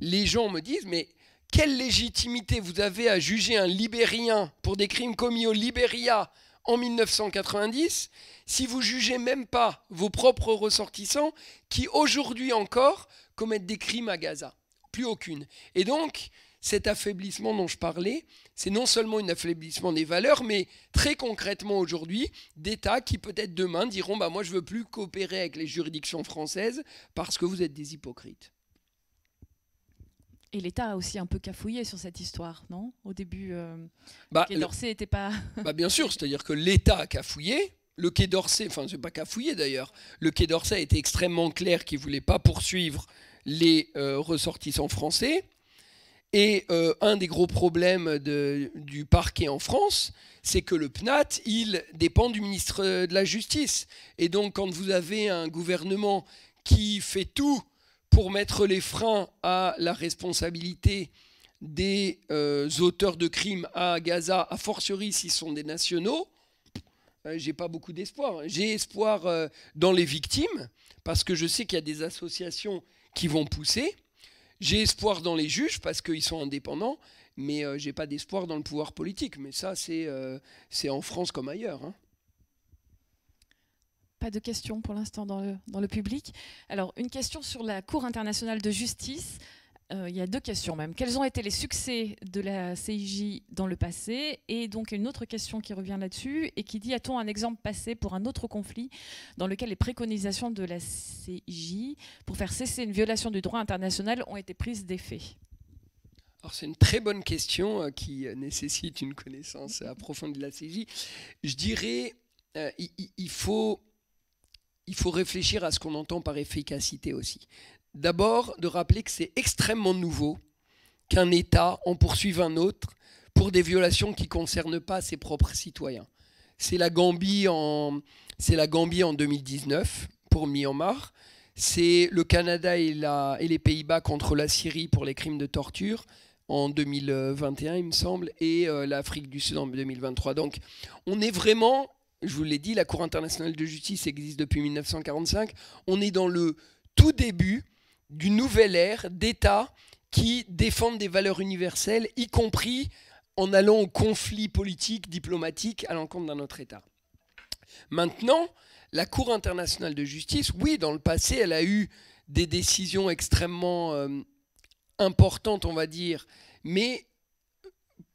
les gens me disent, mais quelle légitimité vous avez à juger un Libérien pour des crimes commis au Libéria en 1990, si vous jugez même pas vos propres ressortissants qui aujourd'hui encore commettent des crimes à Gaza? Plus aucune. Et donc, cet affaiblissement dont je parlais, c'est non seulement un affaiblissement des valeurs, mais très concrètement aujourd'hui, d'États qui peut-être demain diront moi je ne veux plus coopérer avec les juridictions françaises parce que vous êtes des hypocrites. Et l'État a aussi un peu cafouillé sur cette histoire, non? Au début, le Quai Le- d'Orsay n'était pas... Bien sûr, c'est-à-dire que l'État a cafouillé. Le Quai d'Orsay, enfin, c'est pas cafouillé d'ailleurs. Le Quai d'Orsay a été extrêmement clair qu'il ne voulait pas poursuivre les ressortissants français. Et un des gros problèmes du parquet en France, c'est que le PNAT, il dépend du ministre de la Justice. Et donc, quand vous avez un gouvernement qui fait tout pour mettre les freins à la responsabilité des auteurs de crimes à Gaza, a fortiori s'ils sont des nationaux, j'ai pas beaucoup d'espoir. J'ai espoir dans les victimes, parce que je sais qu'il y a des associations qui vont pousser. J'ai espoir dans les juges, parce qu'ils sont indépendants, mais j'ai pas d'espoir dans le pouvoir politique. Mais ça, c'est en France comme ailleurs, hein. Pas de questions pour l'instant dans le public. Alors, une question sur la Cour internationale de justice. Il y a deux questions même. Quels ont été les succès de la CIJ dans le passé? Et donc une autre question qui revient là-dessus et qui dit, a-t-on un exemple passé pour un autre conflit dans lequel les préconisations de la CIJ pour faire cesser une violation du droit international ont été prises d'effet? Alors c'est une très bonne question qui nécessite une connaissance approfondie de la CIJ. Je dirais il faut réfléchir à ce qu'on entend par efficacité aussi. D'abord, de rappeler que c'est extrêmement nouveau qu'un État en poursuive un autre pour des violations qui ne concernent pas ses propres citoyens. C'est la Gambie en 2019 pour Myanmar. C'est le Canada et les Pays-Bas contre la Syrie pour les crimes de torture en 2021, il me semble, et l'Afrique du Sud en 2023. Donc, on est vraiment, je vous l'ai dit, la Cour internationale de justice existe depuis 1945. On est dans le tout début d'une nouvelle ère d'États qui défendent des valeurs universelles, y compris en allant au conflit politique, diplomatique à l'encontre d'un autre État. Maintenant, la Cour internationale de justice, oui, dans le passé, elle a eu des décisions extrêmement importantes, on va dire, mais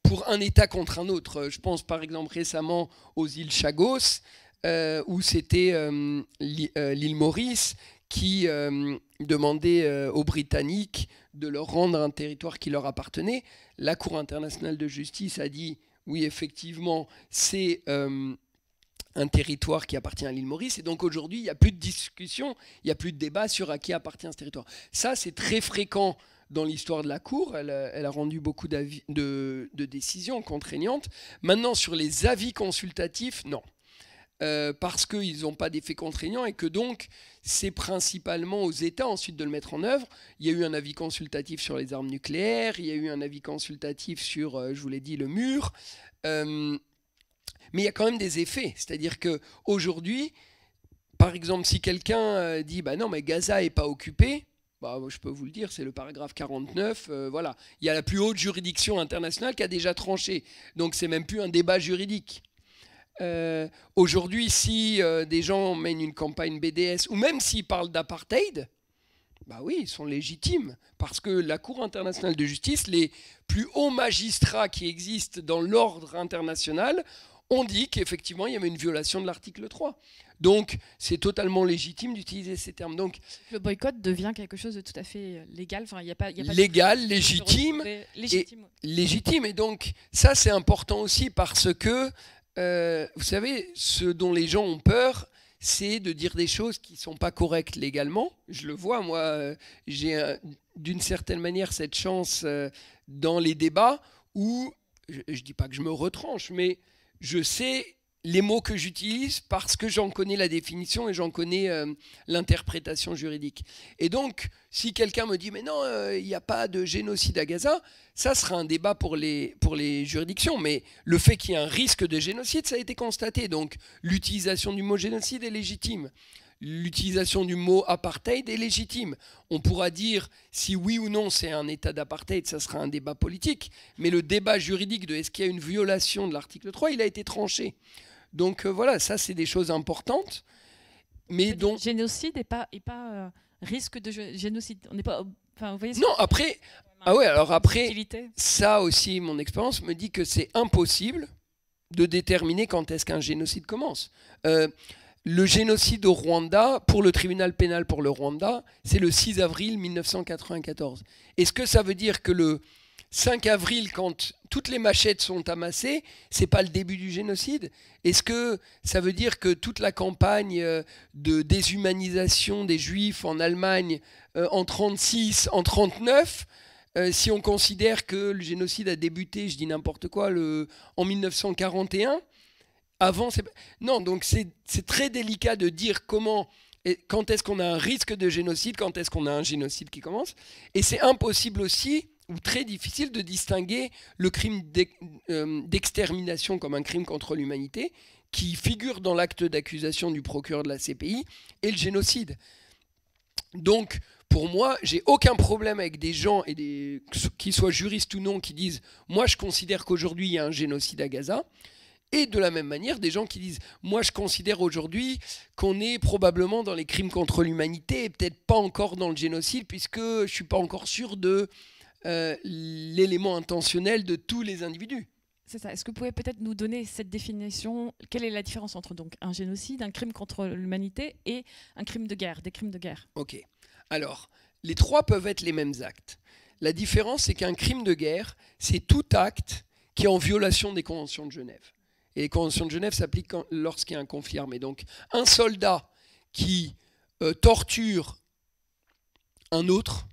pour un État contre un autre. Je pense par exemple récemment aux îles Chagos, où c'était l'île Maurice qui demandait aux Britanniques de leur rendre un territoire qui leur appartenait. La Cour internationale de justice a dit, oui, effectivement, c'est un territoire qui appartient à l'île Maurice. Et donc aujourd'hui, il n'y a plus de discussion, il n'y a plus de débat sur à qui appartient ce territoire. Ça, c'est très fréquent dans l'histoire de la Cour. Elle a rendu beaucoup de décisions contraignantes. Maintenant, sur les avis consultatifs, non. Parce qu'ils n'ont pas d'effet contraignant et que donc c'est principalement aux États ensuite de le mettre en œuvre. Il y a eu un avis consultatif sur les armes nucléaires, il y a eu un avis consultatif sur, je vous l'ai dit, le mur. Mais il y a quand même des effets. C'est-à-dire qu'aujourd'hui, par exemple, si quelqu'un dit bah non, mais Gaza n'est pas occupé, bah, je peux vous le dire, c'est le paragraphe 49. Voilà. Il y a la plus haute juridiction internationale qui a déjà tranché. Donc c'est même plus un débat juridique. Aujourd'hui, si des gens mènent une campagne BDS, ou même s'ils parlent d'apartheid, bah oui, ils sont légitimes. Parce que la Cour internationale de justice, les plus hauts magistrats qui existent dans l'ordre international, ont dit qu'effectivement, il y avait une violation de l'article 3. Donc, c'est totalement légitime d'utiliser ces termes. Donc, le boycott devient quelque chose de tout à fait légal. Enfin, il y a pas légal, légitime, légitime. Et donc, ça, c'est important aussi parce que vous savez, ce dont les gens ont peur, c'est de dire des choses qui ne sont pas correctes légalement. Je le vois, moi, j'ai d'une certaine manière cette chance dans les débats où, je ne dis pas que je me retranche, mais je sais les mots que j'utilise parce que j'en connais la définition et j'en connais l'interprétation juridique. Et donc, si quelqu'un me dit « mais non, il n'y a pas de génocide à Gaza », ça sera un débat pour les juridictions. Mais le fait qu'il y ait un risque de génocide, ça a été constaté. Donc, l'utilisation du mot génocide est légitime. L'utilisation du mot apartheid est légitime. On pourra dire si oui ou non c'est un état d'apartheid, ça sera un débat politique. Mais le débat juridique de est-ce qu'il y a une violation de l'article 3, il a été tranché. Donc voilà, ça c'est des choses importantes. Mais donc génocide et pas risque de génocide. On n'est pas. Enfin, vous voyez. Non, après. Ah ouais, alors après, ça aussi, mon expérience me dit que c'est impossible de déterminer quand est-ce qu'un génocide commence. le génocide au Rwanda, pour le tribunal pénal pour le Rwanda, c'est le 6 avril 1994. Est-ce que ça veut dire que le 5 avril, quand toutes les machettes sont amassées, c'est pas le début du génocide? Est-ce que ça veut dire que toute la campagne de déshumanisation des Juifs en Allemagne en 1936, en 1939, si on considère que le génocide a débuté, je dis n'importe quoi, en 1941, avant, non, donc c'est très délicat de dire comment, quand est-ce qu'on a un risque de génocide, quand est-ce qu'on a un génocide qui commence. Et c'est impossible aussi, ou très difficile, de distinguer le crime d'extermination comme un crime contre l'humanité, qui figure dans l'acte d'accusation du procureur de la CPI, et le génocide. Donc, pour moi, j'ai aucun problème avec des gens, qui soient juristes ou non, qui disent « moi, je considère qu'aujourd'hui, il y a un génocide à Gaza ». Et de la même manière, des gens qui disent « moi, je considère aujourd'hui qu'on est probablement dans les crimes contre l'humanité et peut-être pas encore dans le génocide puisque je ne suis pas encore sûr de l'élément intentionnel de tous les individus. » C'est ça. Est-ce que vous pouvez peut-être nous donner cette définition? Quelle est la différence entre donc un génocide, un crime contre l'humanité et un crime de guerre, des crimes de guerre? Ok. Alors, les trois peuvent être les mêmes actes. La différence, c'est qu'un crime de guerre, c'est tout acte qui est en violation des conventions de Genève. Et les conventions de Genève s'appliquent lorsqu'il y a un conflit armé. Donc, un soldat qui torture un autre,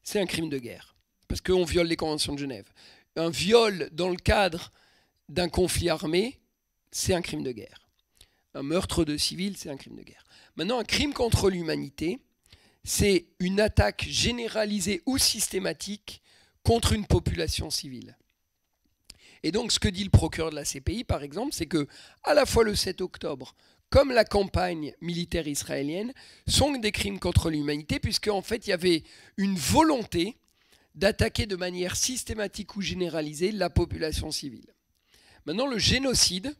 c'est un crime de guerre, parce qu'on viole les conventions de Genève. Un viol dans le cadre d'un conflit armé, c'est un crime de guerre. Un meurtre de civil, c'est un crime de guerre. Maintenant, un crime contre l'humanité, c'est une attaque généralisée ou systématique contre une population civile. Et donc, ce que dit le procureur de la CPI, par exemple, c'est que à la fois le 7 octobre, comme la campagne militaire israélienne, sont des crimes contre l'humanité, puisqu'en fait, il y avait une volonté d'attaquer de manière systématique ou généralisée la population civile. Maintenant, le génocide,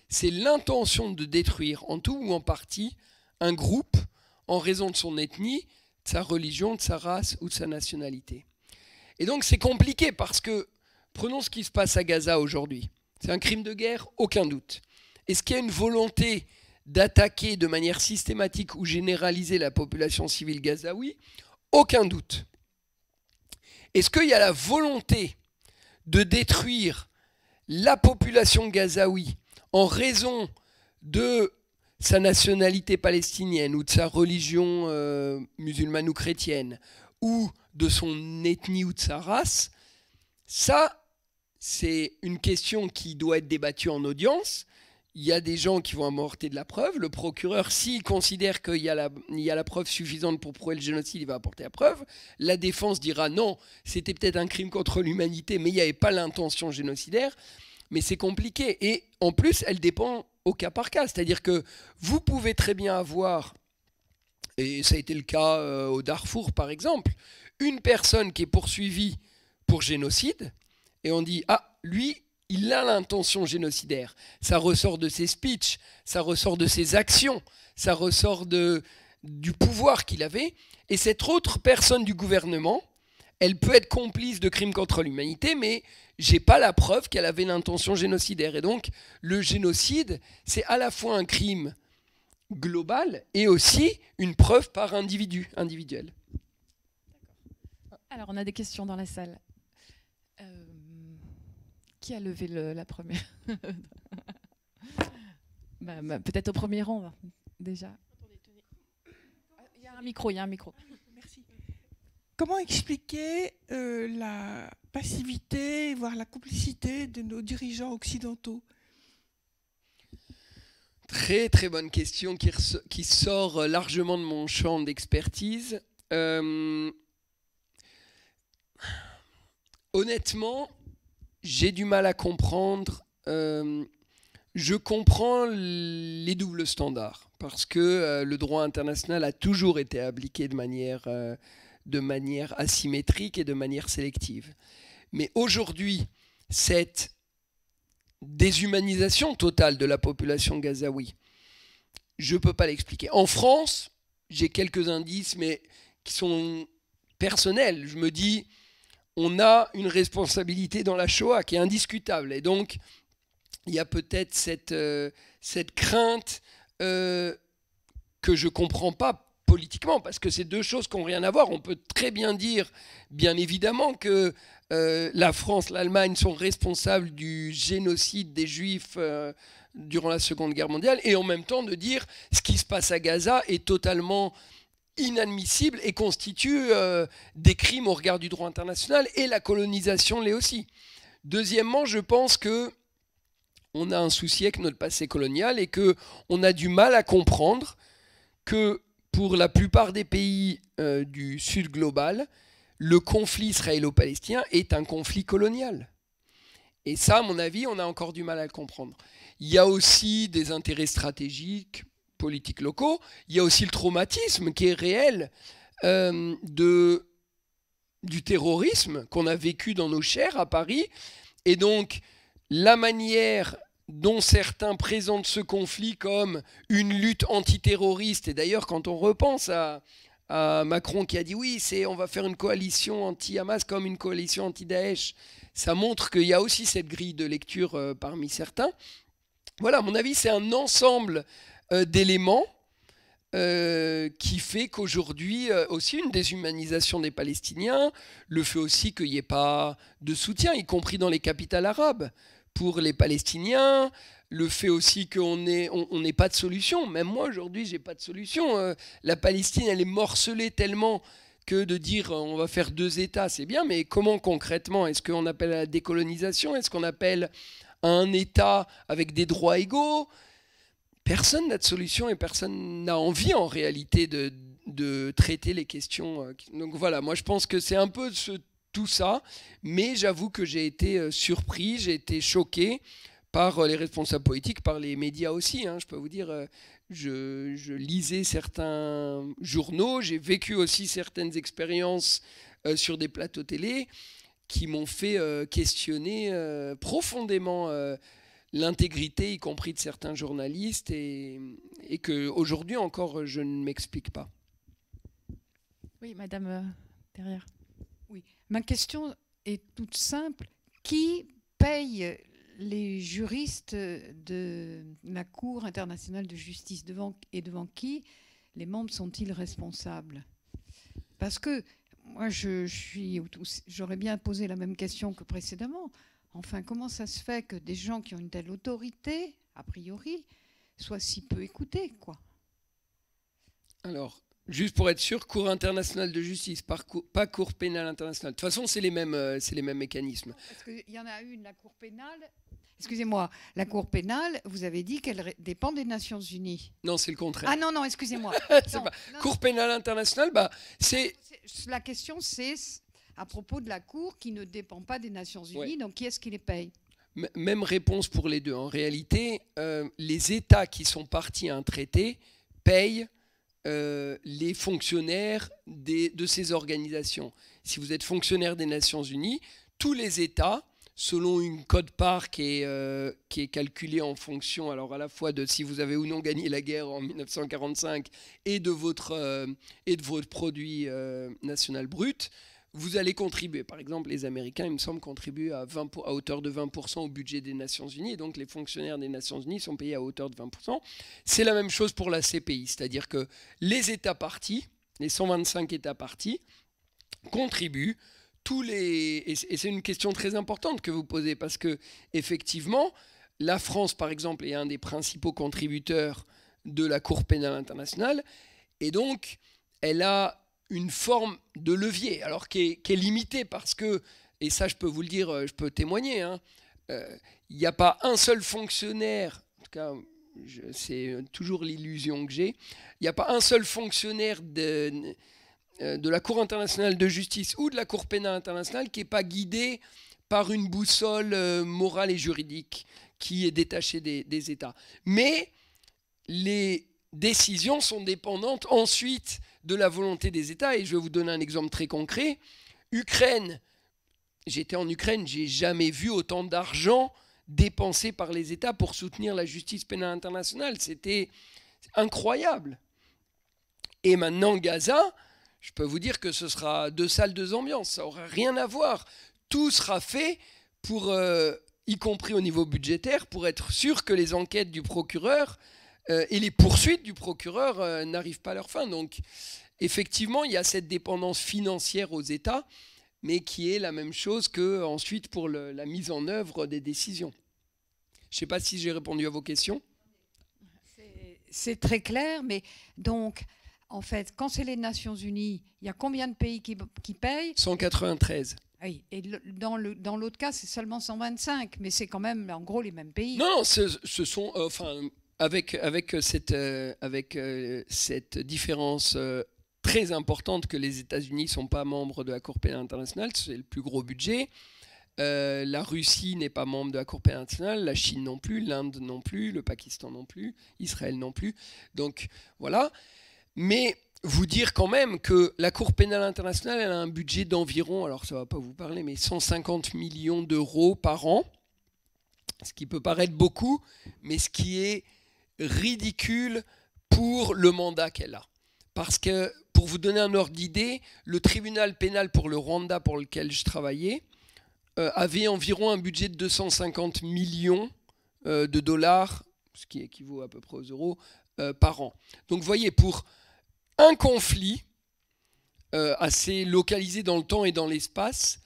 c'est l'intention de détruire en tout ou en partie un groupe en raison de son ethnie, de sa religion, de sa race ou de sa nationalité. Et donc, c'est compliqué parce que prenons ce qui se passe à Gaza aujourd'hui. C'est un crime de guerre, aucun doute. Est-ce qu'il y a une volonté d'attaquer de manière systématique ou généralisée la population civile gazaoui? Aucun doute. Est-ce qu'il y a la volonté de détruire la population gazaoui en raison de sa nationalité palestinienne ou de sa religion musulmane ou chrétienne ou de son ethnie ou de sa race? Ça, c'est une question qui doit être débattue en audience. Il y a des gens qui vont apporter de la preuve. Le procureur, s'il considère qu'il y a la preuve suffisante pour prouver le génocide, il va apporter la preuve. La défense dira non, c'était peut-être un crime contre l'humanité, mais il n'y avait pas l'intention génocidaire. Mais c'est compliqué. Et en plus, elle dépend au cas par cas. C'est-à-dire que vous pouvez très bien avoir, et ça a été le cas au Darfour par exemple, une personne qui est poursuivie pour génocide, et on dit « Ah, lui, il a l'intention génocidaire. » Ça ressort de ses speeches, ça ressort de ses actions, ça ressort du pouvoir qu'il avait. Et cette autre personne du gouvernement, elle peut être complice de crimes contre l'humanité, mais j'ai pas la preuve qu'elle avait l'intention génocidaire. Et donc, le génocide, c'est à la fois un crime global et aussi une preuve par individuel. Alors, on a des questions dans la salle. Qui a levé la première? Peut-être au premier rang, déjà. Il y a un micro, Merci. Comment expliquer la passivité, voire la complicité de nos dirigeants occidentaux? Très très bonne question qui sort largement de mon champ d'expertise. Honnêtement, j'ai du mal à comprendre. Je comprends les doubles standards parce que le droit international a toujours été appliqué de manière asymétrique et de manière sélective. Mais aujourd'hui, cette déshumanisation totale de la population gazaoui, je ne peux pas l'expliquer. En France, j'ai quelques indices, mais qui sont personnels. Je me dis, on a une responsabilité dans la Shoah qui est indiscutable. Et donc, il y a peut-être cette crainte que je ne comprends pas politiquement, parce que c'est deux choses qui n'ont rien à voir. On peut très bien dire, bien évidemment, que la France, l'Allemagne sont responsables du génocide des Juifs durant la Seconde Guerre mondiale, et en même temps de dire ce qui se passe à Gaza est totalement inadmissible et constitue des crimes au regard du droit international, et la colonisation l'est aussi. Deuxièmement, je pense qu'on a un souci avec notre passé colonial et qu'on a du mal à comprendre que pour la plupart des pays du Sud global, le conflit israélo-palestinien est un conflit colonial. Et ça, à mon avis, on a encore du mal à le comprendre. Il y a aussi des intérêts stratégiques, politiques locaux. Il y a aussi le traumatisme qui est réel du terrorisme qu'on a vécu dans nos chairs à Paris. Et donc, la manière dont certains présentent ce conflit comme une lutte antiterroriste, et d'ailleurs, quand on repense à Macron qui a dit oui, on va faire une coalition anti-Hamas comme une coalition anti-Daesh, ça montre qu'il y a aussi cette grille de lecture parmi certains. Voilà, à mon avis, c'est un ensemble d'éléments qui fait qu'aujourd'hui, aussi une déshumanisation des Palestiniens, le fait aussi qu'il n'y ait pas de soutien, y compris dans les capitales arabes, pour les Palestiniens, le fait aussi qu'on n'ait pas de solution. Même moi, aujourd'hui, je n'ai pas de solution. La Palestine, elle est morcelée tellement que de dire on va faire 2 États, c'est bien, mais comment concrètement? Est-ce qu'on appelle à la décolonisation? Est-ce qu'on appelle à un État avec des droits égaux? Personne n'a de solution et personne n'a envie en réalité de traiter les questions. Donc voilà, moi je pense que c'est un peu tout ça, mais j'avoue que j'ai été surpris, j'ai été choqué par les responsables politiques, par les médias aussi. Je peux vous dire, je lisais certains journaux, j'ai vécu aussi certaines expériences sur des plateaux télé qui m'ont fait questionner profondément l'intégrité, y compris de certains journalistes, et qu'aujourd'hui encore, je ne m'explique pas. Oui, madame, derrière. Oui, ma question est toute simple. Qui paye les juristes de la Cour internationale de justice, devant qui les membres sont-ils responsables? Parce que moi, j'aurais bien posé la même question que précédemment. Enfin, comment ça se fait que des gens qui ont une telle autorité, a priori, soient si peu écoutés, quoi? Alors, juste pour être sûr, Cour internationale de justice, pas Cour pénale internationale. De toute façon, c'est les mêmes mécanismes. Parce qu'il y en a une, la Cour pénale. Excusez-moi, la Cour pénale, vous avez dit qu'elle dépend des Nations Unies. Non, c'est le contraire. Ah non, excusez-moi. Cour pénale internationale, c'est... La question, c'est à propos de la Cour qui ne dépend pas des Nations Unies, ouais. Donc qui est-ce qui les paye? Même réponse pour les deux. En réalité, les États qui sont partis à un traité payent les fonctionnaires de ces organisations. Si vous êtes fonctionnaire des Nations Unies, tous les États, selon une quote-part qui est calculée en fonction, alors à la fois de si vous avez ou non gagné la guerre en 1945 et de votre produit national brut, vous allez contribuer. Par exemple, les Américains, il me semble, contribuent à hauteur de 20% au budget des Nations Unies. Donc, les fonctionnaires des Nations Unies sont payés à hauteur de 20%. C'est la même chose pour la CPI. C'est-à-dire que les États partis, les 125 États partis, contribuent et c'est une question très importante que vous posez parce que, effectivement, la France, par exemple, est un des principaux contributeurs de la Cour pénale internationale. Et donc, elle a une forme de levier, alors qui est limitée parce que, et ça je peux vous le dire, je peux témoigner, il n'y a pas un seul fonctionnaire, en tout cas c'est toujours l'illusion que j'ai, il n'y a pas un seul fonctionnaire de la Cour internationale de justice ou de la Cour pénale internationale qui n'est pas guidé par une boussole morale et juridique qui est détachée des États. Mais les décisions sont dépendantes ensuite de la volonté des États. Et je vais vous donner un exemple très concret. Ukraine. J'étais en Ukraine, j'ai jamais vu autant d'argent dépensé par les États pour soutenir la justice pénale internationale. C'était incroyable. Et maintenant, Gaza, je peux vous dire que ce sera 2 salles, 2 ambiances. Ça n'aura rien à voir. Tout sera fait pour, y compris au niveau budgétaire, pour être sûr que les enquêtes du procureur et les poursuites du procureur n'arrivent pas à leur fin. Donc, effectivement, il y a cette dépendance financière aux États, mais qui est la même chose qu'ensuite pour la mise en œuvre des décisions. Je ne sais pas si j'ai répondu à vos questions. C'est très clair, mais donc, en fait, quand c'est les Nations Unies, il y a combien de pays qui payent ? 193. Oui, et dans l'autre cas, c'est seulement 125, mais c'est quand même, en gros, les mêmes pays. Non, ce sont, avec cette différence très importante que les États-Unis ne sont pas membres de la Cour pénale internationale, c'est le plus gros budget. La Russie n'est pas membre de la Cour pénale internationale, la Chine non plus, l'Inde non plus, le Pakistan non plus, Israël non plus. Donc voilà. Mais vous dire quand même que la Cour pénale internationale elle a un budget d'environ, alors ça ne va pas vous parler, mais 150 millions d'euros par an. Ce qui peut paraître beaucoup, mais ce qui est ridicule pour le mandat qu'elle a. Parce que, pour vous donner un ordre d'idée, le tribunal pénal pour le Rwanda pour lequel je travaillais avait environ un budget de 250 millions de dollars, ce qui équivaut à peu près aux euros, par an. Donc vous voyez, pour un conflit assez localisé dans le temps et dans l'espace,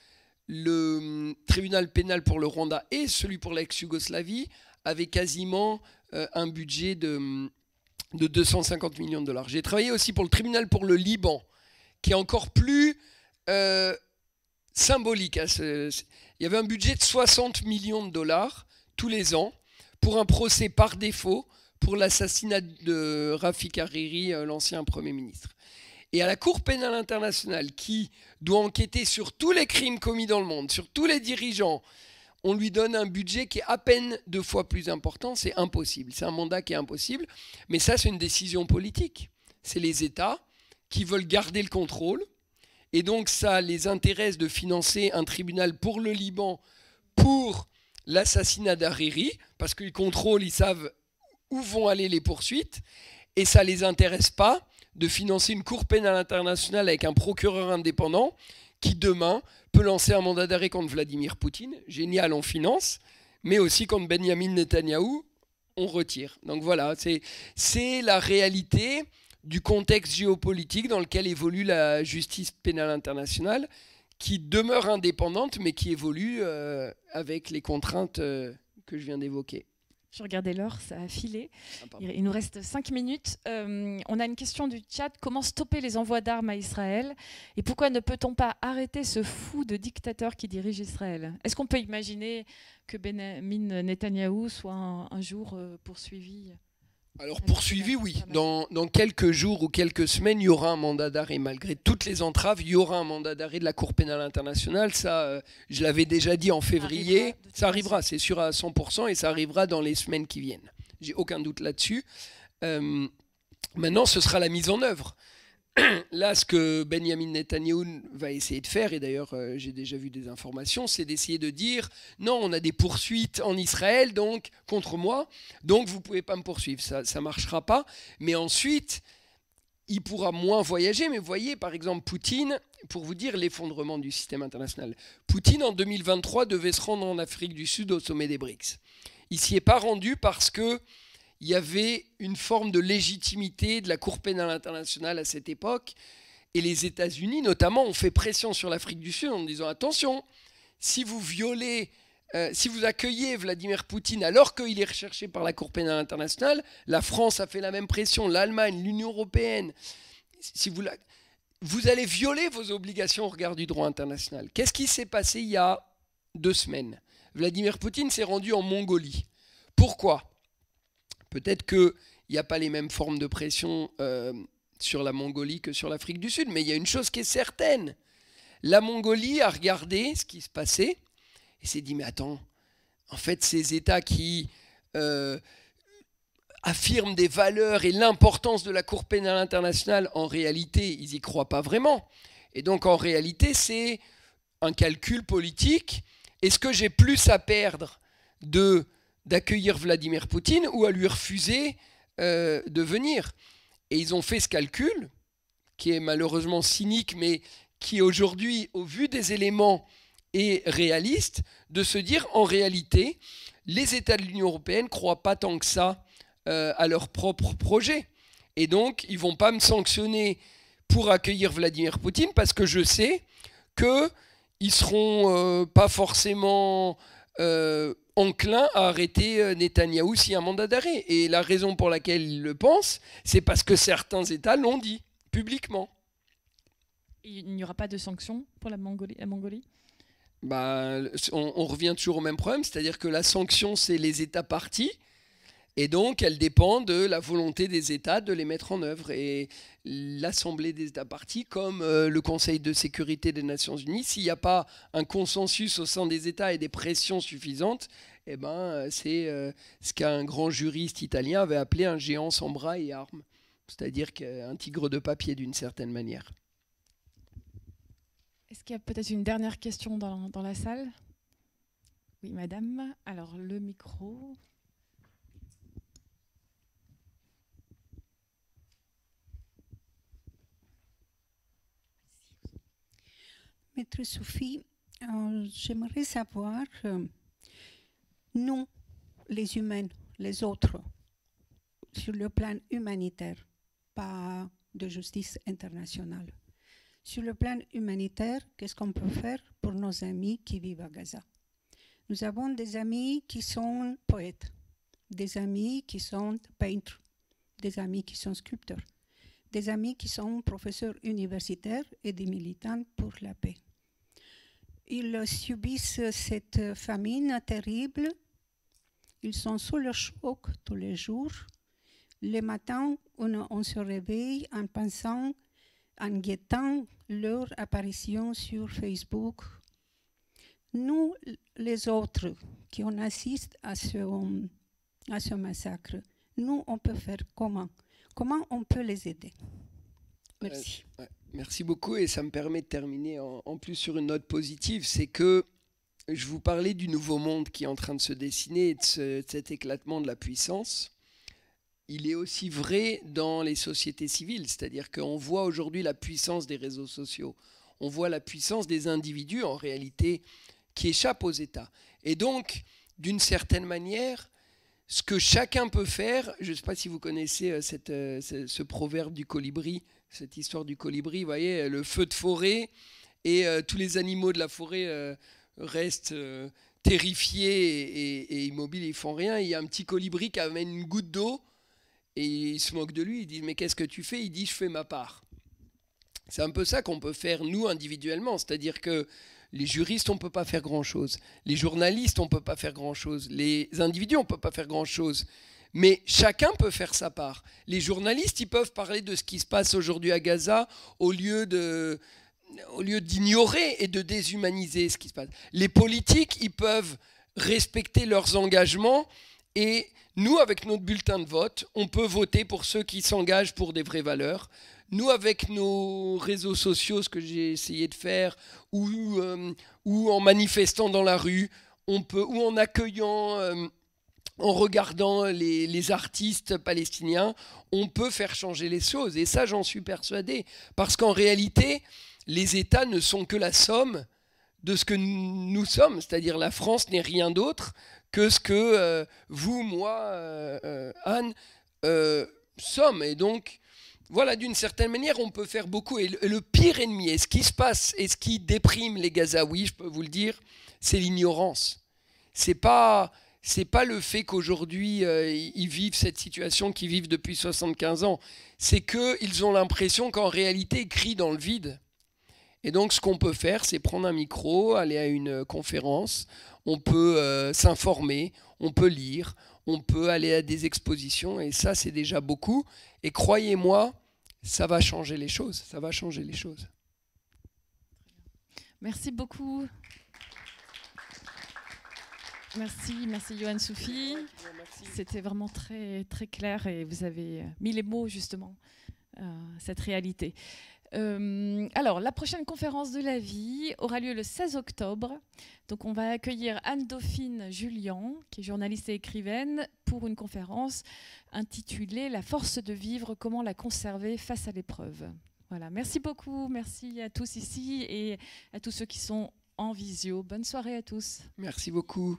le tribunal pénal pour le Rwanda et celui pour l'ex-Yougoslavie avaient quasiment un budget de 250 millions de dollars. J'ai travaillé aussi pour le tribunal pour le Liban, qui est encore plus symbolique. Il y avait un budget de 60 millions de dollars tous les ans pour un procès par défaut pour l'assassinat de Rafik Hariri, l'ancien Premier ministre. Et à la Cour pénale internationale, qui doit enquêter sur tous les crimes commis dans le monde, sur tous les dirigeants, on lui donne un budget qui est à peine 2 fois plus important. C'est impossible. C'est un mandat qui est impossible. Mais ça, c'est une décision politique. C'est les États qui veulent garder le contrôle. Et donc, ça les intéresse de financer un tribunal pour le Liban pour l'assassinat d'Hariri, parce qu'ils contrôlent, ils savent où vont aller les poursuites. Et ça ne les intéresse pas de financer une cour pénale internationale avec un procureur indépendant qui, demain, peut lancer un mandat d'arrêt contre Vladimir Poutine. Génial, on finance. Mais aussi contre Benyamin Netanyahou, on retire. Donc voilà, c'est la réalité du contexte géopolitique dans lequel évolue la justice pénale internationale, qui demeure indépendante, mais qui évolue avec les contraintes que je viens d'évoquer. Je regardais l'heure, ça a filé. Il nous reste 5 minutes. On a une question du chat. Comment stopper les envois d'armes à Israël ? Et pourquoi ne peut-on pas arrêter ce fou de dictateur qui dirige Israël ? Est-ce qu'on peut imaginer que Benyamin Netanyahou soit un jour poursuivi ? Alors poursuivi, oui. Dans quelques jours ou quelques semaines, il y aura un mandat d'arrêt. Malgré toutes les entraves, il y aura un mandat d'arrêt de la Cour pénale internationale. Ça, je l'avais déjà dit en février. Ça arrivera, c'est sûr à 100%, et ça arrivera dans les semaines qui viennent. J'ai aucun doute là-dessus. Maintenant, ce sera la mise en œuvre. Là, ce que Benyamin Netanyahou va essayer de faire, et d'ailleurs j'ai déjà vu des informations, c'est d'essayer de dire non, on a des poursuites en Israël donc contre moi, donc vous ne pouvez pas me poursuivre. Ça ne marchera pas. Mais ensuite, il pourra moins voyager. Mais vous voyez, par exemple, Poutine, pour vous dire l'effondrement du système international, Poutine en 2023 devait se rendre en Afrique du Sud au sommet des BRICS. Il ne s'y est pas rendu parce que il y avait une forme de légitimité de la Cour pénale internationale à cette époque. Et les États-Unis, notamment, ont fait pression sur l'Afrique du Sud en disant « Attention, si vous accueillez Vladimir Poutine alors qu'il est recherché par la Cour pénale internationale, la France a fait la même pression, l'Allemagne, l'Union européenne. Vous allez violer vos obligations au regard du droit international. » Qu'est-ce qui s'est passé il y a 2 semaines ? Vladimir Poutine s'est rendu en Mongolie. Pourquoi ? Peut-être qu'il n'y a pas les mêmes formes de pression sur la Mongolie que sur l'Afrique du Sud, mais il y a une chose qui est certaine. La Mongolie a regardé ce qui se passait et s'est dit, mais attends, en fait, ces États qui affirment des valeurs et l'importance de la Cour pénale internationale, en réalité, ils n'y croient pas vraiment. Et donc, en réalité, c'est un calcul politique. Est-ce que j'ai plus à perdre d'accueillir Vladimir Poutine ou à lui refuser de venir ? Et ils ont fait ce calcul, qui est malheureusement cynique, mais qui aujourd'hui, au vu des éléments, est réaliste, de se dire, en réalité, les États de l'Union européenne ne croient pas tant que ça à leur propre projet. Et donc, ils ne vont pas me sanctionner pour accueillir Vladimir Poutine parce que je sais qu'ils ne seront pas forcément enclins à arrêter Netanyahou s'il y a un mandat d'arrêt. Et la raison pour laquelle ils le pensent, c'est parce que certains États l'ont dit publiquement. Il n'y aura pas de sanctions pour la Mongolie? Bah, on revient toujours au même problème, c'est-à-dire que la sanction, c'est les États partis. Et donc, elle dépend de la volonté des États de les mettre en œuvre. Et l'Assemblée des États partis, comme le Conseil de sécurité des Nations Unies, s'il n'y a pas un consensus au sein des États et des pressions suffisantes, eh ben, c'est ce qu'un grand juriste italien avait appelé un géant sans bras et armes. C'est-à-dire qu'un tigre de papier, d'une certaine manière. Est-ce qu'il y a peut-être une dernière question dans la salle? Oui, madame. Alors, le micro... Maître Sophie, j'aimerais savoir, nous, les humains, les autres, sur le plan humanitaire, pas de justice internationale. Sur le plan humanitaire, qu'est-ce qu'on peut faire pour nos amis qui vivent à Gaza? Nous avons des amis qui sont poètes, des amis qui sont peintres, des amis qui sont sculpteurs, des amis qui sont professeurs universitaires et des militants pour la paix. Ils subissent cette famine terrible. Ils sont sous le choc tous les jours. Le matin, on se réveille en pensant, en guettant leur apparition sur Facebook. Nous, les autres, qui on assiste à ce massacre, nous, on peut faire comment? Comment on peut les aider? Merci. Merci beaucoup, et ça me permet de terminer en plus sur une note positive, c'est que je vous parlais du nouveau monde qui est en train de se dessiner et de cet éclatement de la puissance. Il est aussi vrai dans les sociétés civiles, c'est-à-dire qu'on voit aujourd'hui la puissance des réseaux sociaux, on voit la puissance des individus en réalité qui échappent aux États. Et donc, d'une certaine manière, ce que chacun peut faire, je ne sais pas si vous connaissez ce proverbe du colibri, cette histoire du colibri, vous voyez, le feu de forêt, et tous les animaux de la forêt restent terrifiés et immobiles, ils ne font rien. Il y a un petit colibri qui amène une goutte d'eau, et il se moque de lui, il dit « Mais qu'est-ce que tu fais ?» Il dit « Je fais ma part ». C'est un peu ça qu'on peut faire, nous, individuellement, c'est-à-dire que les juristes, on ne peut pas faire grand-chose. Les journalistes, on ne peut pas faire grand-chose. Les individus, on ne peut pas faire grand-chose. Mais chacun peut faire sa part. Les journalistes, ils peuvent parler de ce qui se passe aujourd'hui à Gaza au lieu d'ignorer et de déshumaniser ce qui se passe. Les politiques, ils peuvent respecter leurs engagements, et nous, avec notre bulletin de vote, on peut voter pour ceux qui s'engagent pour des vraies valeurs. Nous, avec nos réseaux sociaux, ce que j'ai essayé de faire, ou en manifestant dans la rue, on peut, ou en accueillant, en regardant les artistes palestiniens, on peut faire changer les choses. Et ça, j'en suis persuadé. Parce qu'en réalité, les États ne sont que la somme de ce que nous sommes. C'est-à-dire la France n'est rien d'autre que ce que vous, moi, Anne, sommes. Et donc, voilà, d'une certaine manière, on peut faire beaucoup. Et le pire ennemi, et ce qui se passe, et ce qui déprime les Gazaouis, je peux vous le dire, c'est l'ignorance. C'est pas le fait qu'aujourd'hui, ils vivent cette situation qu'ils vivent depuis 75 ans. C'est qu'ils ont l'impression qu'en réalité, ils crient dans le vide. Et donc, ce qu'on peut faire, c'est prendre un micro, aller à une conférence, on peut s'informer, on peut lire, on peut aller à des expositions, et ça, c'est déjà beaucoup. Et croyez-moi, ça va changer les choses. Ça va changer les choses. Merci beaucoup. Merci Yohann Soufi. C'était vraiment très, très clair, et vous avez mis les mots justement cette réalité. Alors, la prochaine conférence de la vie aura lieu le 16 octobre. Donc, on va accueillir Anne-Dauphine Julian, qui est journaliste et écrivaine, pour une conférence intitulée « La force de vivre, comment la conserver face à l'épreuve ». Voilà, merci beaucoup. Merci à tous ici et à tous ceux qui sont en visio. Bonne soirée à tous. Merci beaucoup.